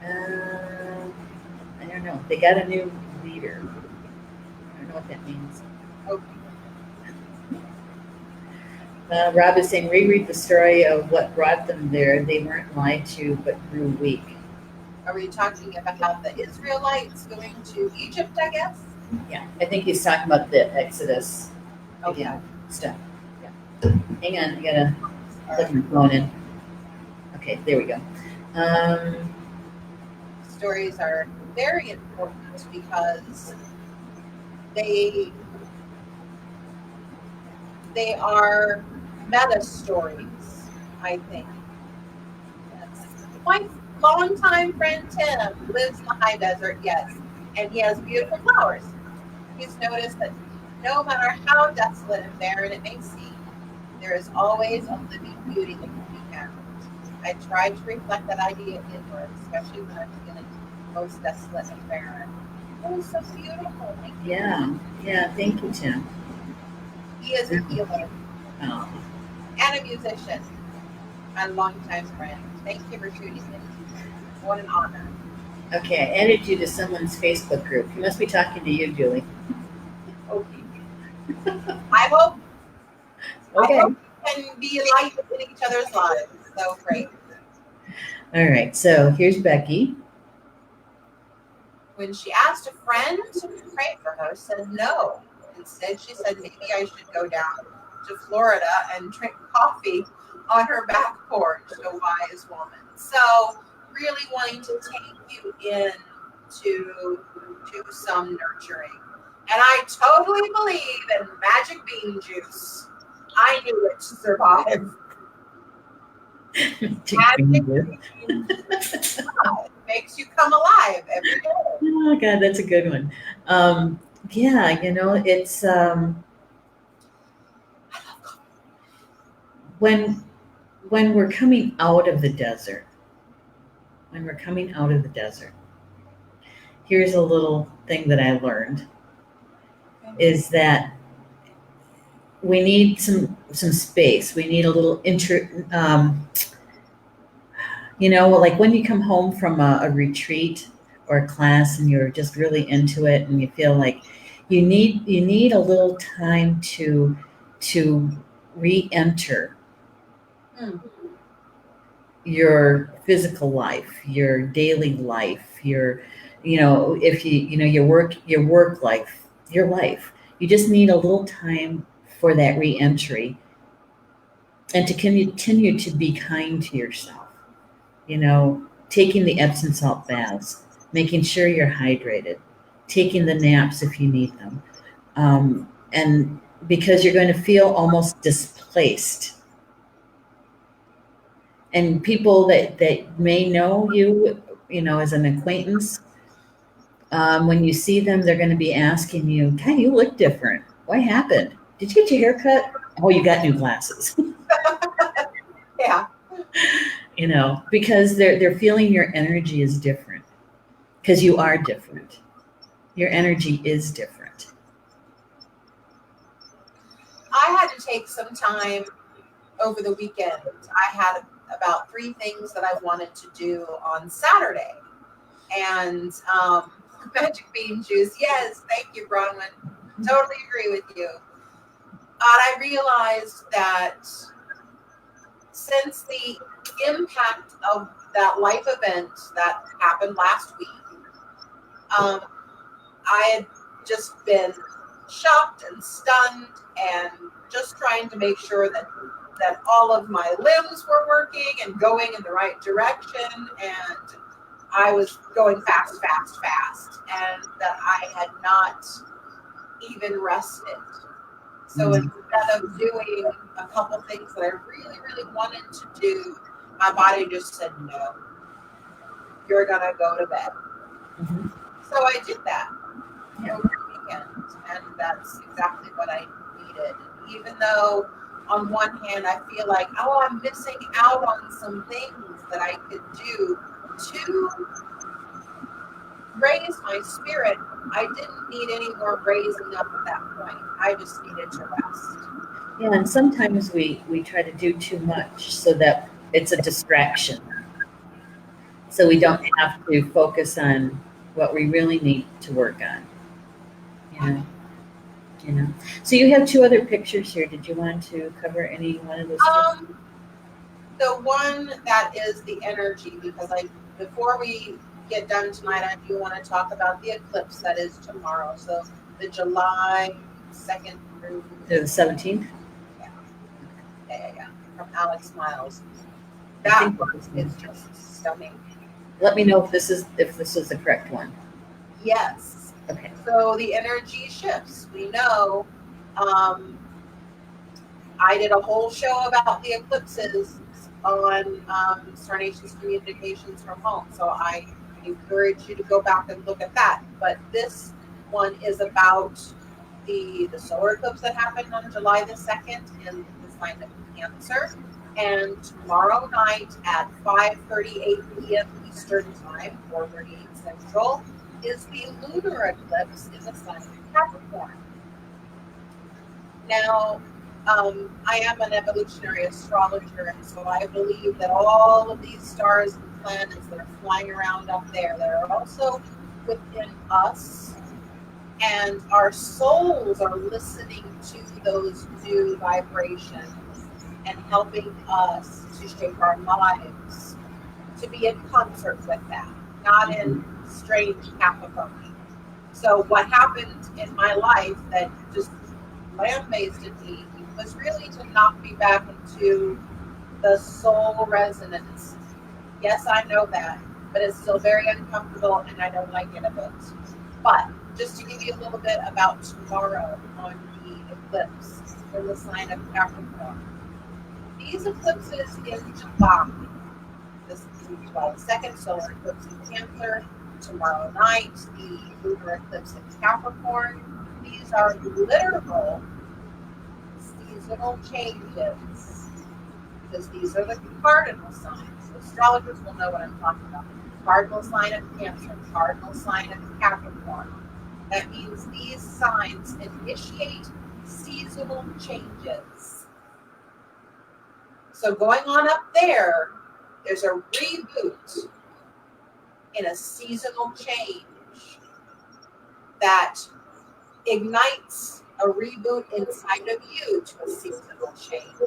I don't know. They got a new leader. I don't know what that means. Okay. Rob is saying, reread the story of what brought them there. They weren't lied to, but grew weak. Are we talking about the Israelites going to Egypt, I guess? Yeah, I think he's talking about the Exodus Okay. again stuff. Yeah. Hang on, I gotta All plug right. my phone in. Okay, there we go. Stories are very important because they are meta stories, I think. Yes. My longtime friend Tim lives in the high desert, yes, and he has beautiful flowers. He's noticed that no matter how desolate and barren it may seem, there is always a living beauty that can be found. I try to reflect that idea inward, especially when I'm feeling most desolate and barren. It was so beautiful. Thank you. yeah, thank you, Tim. He is a healer Oh, and a musician and longtime friend. Thank you for tuning in. What an honor. okay, I added you to someone's Facebook group. He must be talking to you, Julie. Okay. I hope Okay. we can be light in each other's lives. So great. All right, so here's Becky. When she asked a friend to pray for her, said no. Instead, she said maybe I should go down to Florida and drink coffee on her back porch. A wise woman. So, really wanting to take you in to do some nurturing. And I totally believe in magic bean juice. I knew it to survive. Magic bean juice makes you come alive every day. Oh God, that's a good one. Yeah, it's when we're coming out of the desert. When we're coming out of the desert, here's a little thing that I learned is that we need some space. We need a little like when you come home from a retreat or a class and you're just really into it and you feel like you need a little time to re-enter your physical life, your daily life, your if your work life, your life. You just need a little time for that re-entry and to continue to be kind to yourself. Taking the Epsom salt baths, making sure you're hydrated, taking the naps if you need them. And because you're going to feel almost displaced. And people that may know you, as an acquaintance, when you see them, they're going to be asking you, "Hey, you look different. What happened? Did you get your hair cut? Oh, you got new glasses." Yeah. Because they're feeling your energy is different. Because you are different. Your energy is different. I had to take some time over the weekend. I had about 3 things that I wanted to do on Saturday. And magic bean juice. Yes, thank you, Bronwyn. Totally agree with you. And I realized that since the impact of that life event that happened last week, I had just been shocked and stunned and just trying to make sure that all of my limbs were working and going in the right direction, and I was going fast, and that I had not even rested. So instead of doing a couple things that I really, really wanted to do, my body just said, no, you're going to go to bed. Mm-hmm. So I did that over the weekend, and that's exactly what I needed. Even though on one hand I feel like, oh, I'm missing out on some things that I could do to raise my spirit, I didn't need any more raising up at that point. I just needed to rest. Yeah, and sometimes we try to do too much so that it's a distraction. So we don't have to focus on what we really need to work on. You know, you know. So you have two other pictures here. Did you want to cover any one of those two? The one that is the energy, because before we get done tonight, I do want to talk about the eclipse that is tomorrow. So the July 2nd through The 17th? yeah, from Alex Miles. I That think one that is was just stunning. Let me know if this is the correct one. Yes. Okay. So the energy shifts. We know. I did a whole show about the eclipses on Star Nations Communications from Home. So I encourage you to go back and look at that. But this one is about the solar eclipse that happened on July the 2nd in the sign of Cancer. And tomorrow night at 5:38 p.m. Eastern Time, 4:38 Central, is the lunar eclipse in the sign of Capricorn. Now, I am an evolutionary astrologer, and so I believe that all of these stars and planets that are flying around up there, that are also within us, and our souls are listening to those new vibrations and helping us to shape our lives to be in concert with that, not in strange cacophony. So what happened in my life that just lambasted me was really to knock me back into the soul resonance. Yes, I know that, but it's still very uncomfortable and I don't like it a bit. But just to give you a little bit about tomorrow on the eclipse in the sign of Capricorn. These eclipses in July, this is July 2nd, solar eclipse in Cancer. Tomorrow night, the lunar eclipse in Capricorn. These are literal seasonal changes because these are the cardinal signs. Astrologers will know what I'm talking about. Cardinal sign of Cancer, cardinal sign of Capricorn. That means these signs initiate seasonal changes. So going on up there, there's a reboot in a seasonal change that ignites a reboot inside of you to a seasonal change.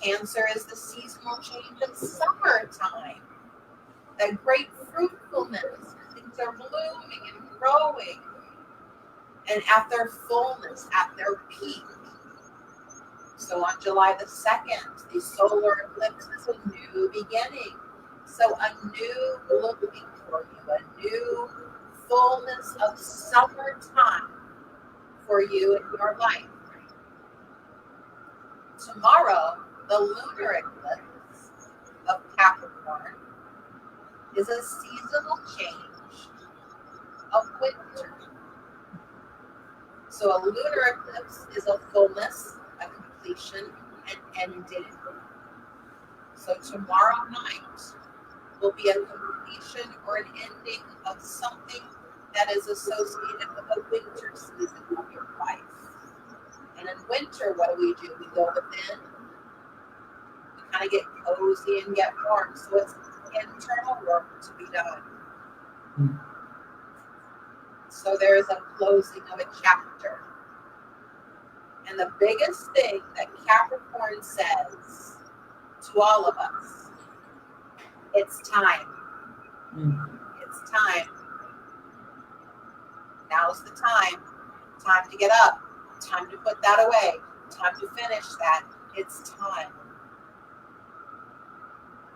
Cancer is the seasonal change of summertime. That great fruitfulness. Things are blooming and growing. And at their fullness, at their peak. So on July the 2nd, the solar eclipse is a new beginning. So a new blooming for you, a new fullness of summertime for you in your life. Tomorrow, the lunar eclipse of Capricorn is a seasonal change of winter. So a lunar eclipse is a fullness, a completion, an ending. So tomorrow night will be a completion or an ending of something that is associated with a winter season of your life. And in winter, what do? We go within. We kind of get cozy and get warm. So it's internal work to be done. So there is a closing of a chapter. And the biggest thing that Capricorn says to all of us, it's time. It's time. Now's the time. Time to get up. Time to put that away. Time to finish that. It's time.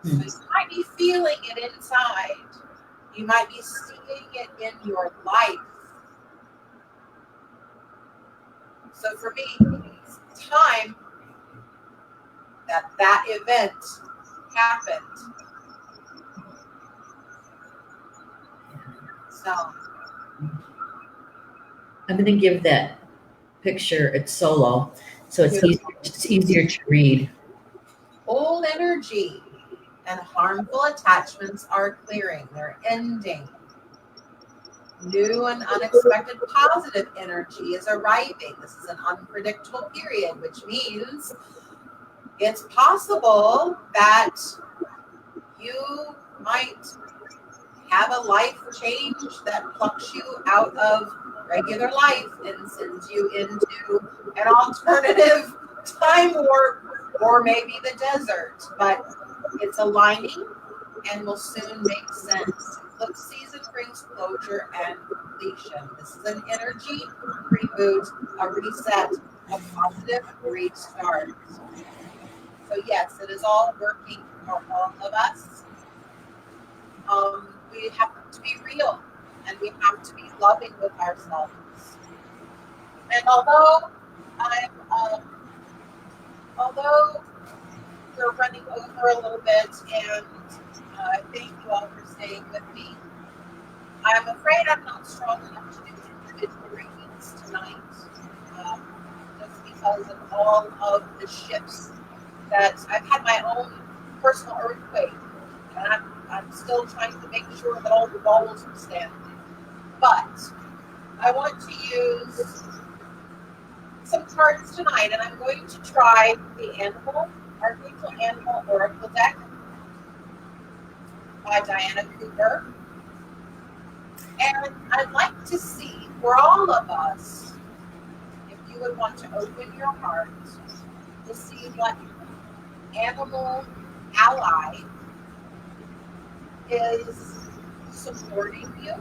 So you might be feeling it inside. You might be seeing it in your life. So for me, it's time that event happened. So I'm going to give that picture it's solo, so it's easier to read. Old energy and harmful attachments are clearing. They're ending. New and unexpected positive energy is arriving. This is an unpredictable period, which means it's possible that You might have a life change that plucks you out of regular life and sends you into an alternative time warp or maybe the desert. But it's aligning and will soon make sense. Eclipse season brings closure and completion. This is an energy reboot, a reset, a positive restart. So yes, it is all working for all of us. We have to be real and we have to be loving with ourselves. And although we're running over a little bit, and thank you all for staying with me. I'm afraid I'm not strong enough to do individual readings tonight, just because of all of the shifts that I've had my own personal earthquake, and I'm still trying to make sure that all the walls are standing. But I want to use some cards tonight, and I'm going to try the Archangel Animal Oracle deck by Diana Cooper. And I'd like to see, for all of us, if you would want to open your heart to see what animal ally is supporting you.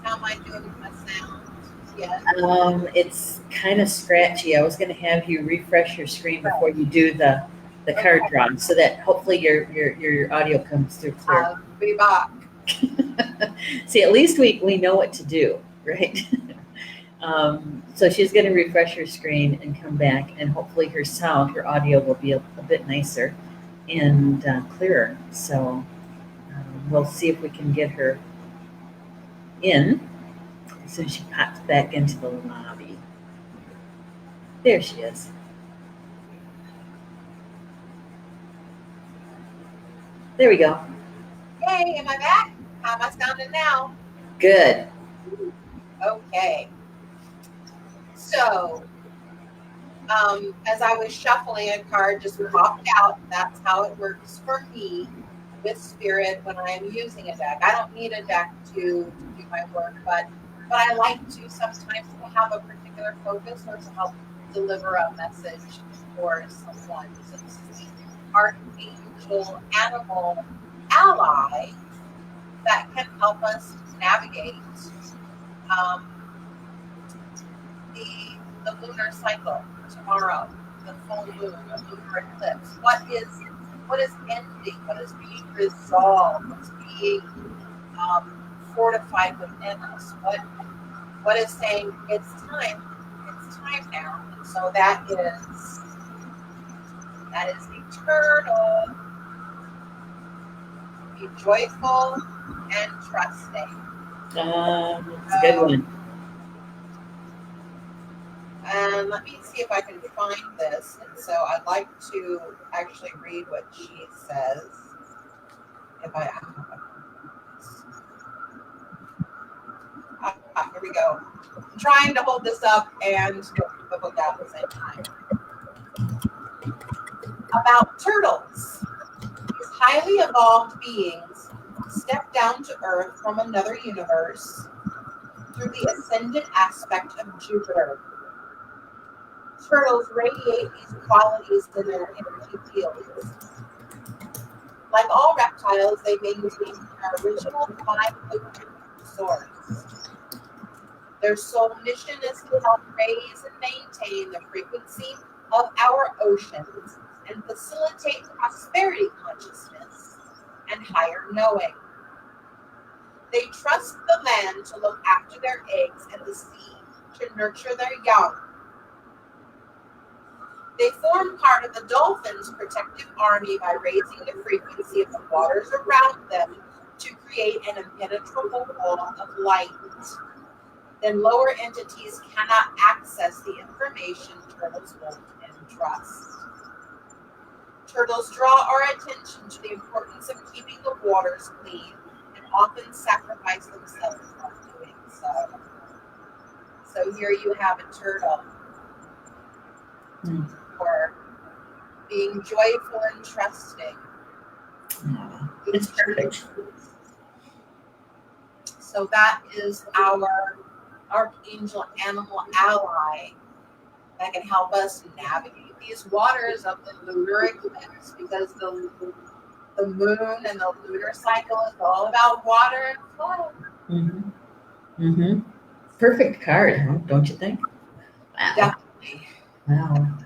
How am I doing with my sound? Yes. It's kind of scratchy. I was going to have you refresh your screen before you do the card drawing, so that hopefully your audio comes through clear. I'll be back. See, at least we know what to do, right? So she's going to refresh her screen and come back, and hopefully her audio will be a bit nicer and clearer. So we'll see if we can get her in as soon as she pops back into the lobby. There she is. There we go. Hey, am I back? How am I sounding now? Good. Okay. So, as I was shuffling, a card just popped out. That's how it works for me with spirit when I am using a deck. I don't need a deck to do my work, but I like to sometimes have a particular focus or to help deliver a message for someone. So this is the Archangel Animal Ally that can help us navigate the lunar cycle tomorrow, the full moon, the lunar eclipse. What is ending? What is being resolved? What's being fortified within us? What is saying it's time now? And so that is eternal. Be joyful and trusting. It's a good one. And let me see if I can find this. And so I'd like to actually read what she says. Here we go. I'm trying to hold this up and the book at the same time. About turtles. These highly evolved beings step down to Earth from another universe through the ascendant aspect of Jupiter. Turtles radiate these qualities in their energy fields. Like all reptiles, they maintain their original 5-foot source. Their sole mission is to help raise and maintain the frequency of our oceans and facilitate prosperity consciousness and higher knowing. They trust the land to look after their eggs and the sea to nurture their young. They form part of the dolphin's protective army by raising the frequency of the waters around them to create an impenetrable wall of light. Then lower entities cannot access the information turtles hold in trust. Turtles draw our attention to the importance of keeping the waters clean and often sacrifice themselves while doing so. So here you have a turtle. For being joyful and trusting. It's perfect. So that is our archangel animal ally that can help us navigate these waters of the lunar eclipse, because the moon and the lunar cycle is all about water and flow. Mm-hmm. Mm-hmm. Perfect card, huh? Don't you think? Wow. Definitely. Wow.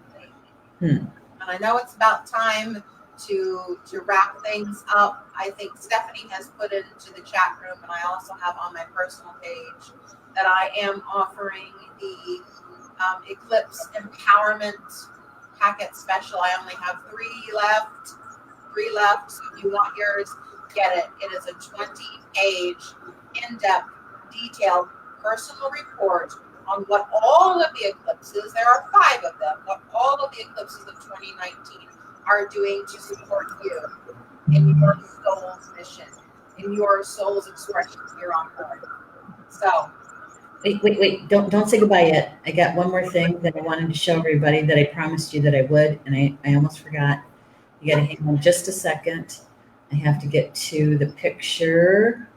And I know it's about time to wrap things up. I think Stephanie has put into the chat room, and I also have on my personal page, that I am offering the Eclipse Empowerment Packet Special. I only have 3 left. So if you want yours, get it. It is a 20-page, in-depth, detailed personal report on what all of the eclipses, there are 5 of them, what all of the eclipses of 2019 are doing to support you in your soul's mission, in your soul's expression here on Earth. So, Wait. Don't say goodbye yet. I got one more thing that I wanted to show everybody that I promised you that I would, and I almost forgot. You got to hang on just a second. I have to get to the picture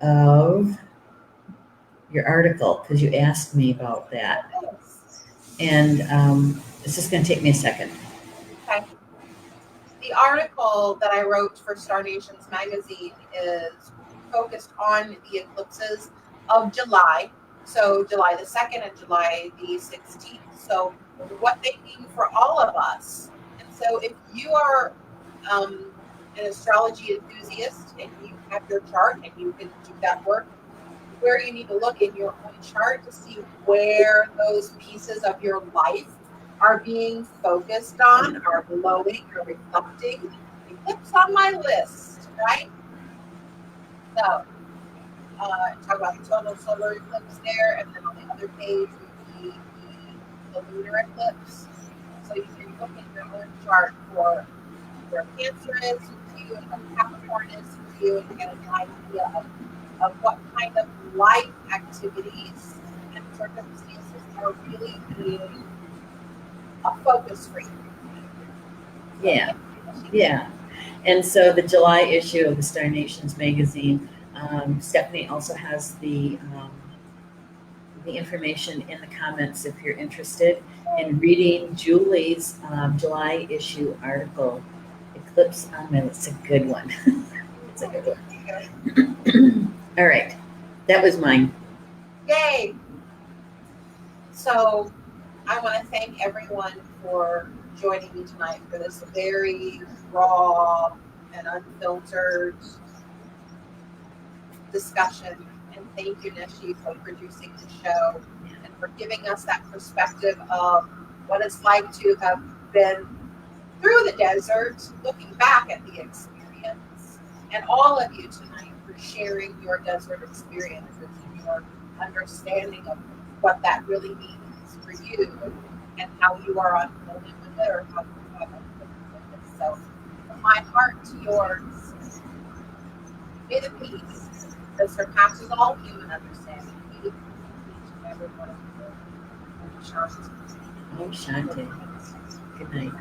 of your article because you asked me about that. And it's just going to take me a second. Okay. The article that I wrote for Star Nations magazine is focused on the eclipses of July. So July the 2nd and July the 16th. So what they mean for all of us. And so if you are an astrology enthusiast and you have your chart and you can do that work, where you need to look in your own chart to see where those pieces of your life are being focused on, are glowing, or reflecting. Eclipse on my list, right? So, talk about the total solar eclipse there, and then on the other page would be the lunar eclipse. So you can look in your own chart for where Cancer is for you and what Capricorn is for you, and get an idea of what kind of life activities and circumstances are really being a focus for you. Yeah. And so the July issue of the Star Nations magazine, Stephanie also has the information in the comments if you're interested in reading Julie's July issue article, Eclipse on My List. It's a good one. It's a good one. All right. That was mine. Yay! So I want to thank everyone for joining me tonight for this very raw and unfiltered discussion. And thank you, Neshi, for producing the show and for giving us that perspective of what it's like to have been through the desert, looking back at the experience. And all of you tonight for sharing your desert experiences and your understanding of what that really means for you and how you are unfolding with it, or how you have unfolded with it. So from my heart to yours, may the peace that surpasses all human understanding be each and every one of you. Shanti. Oh, Shanti. Good night.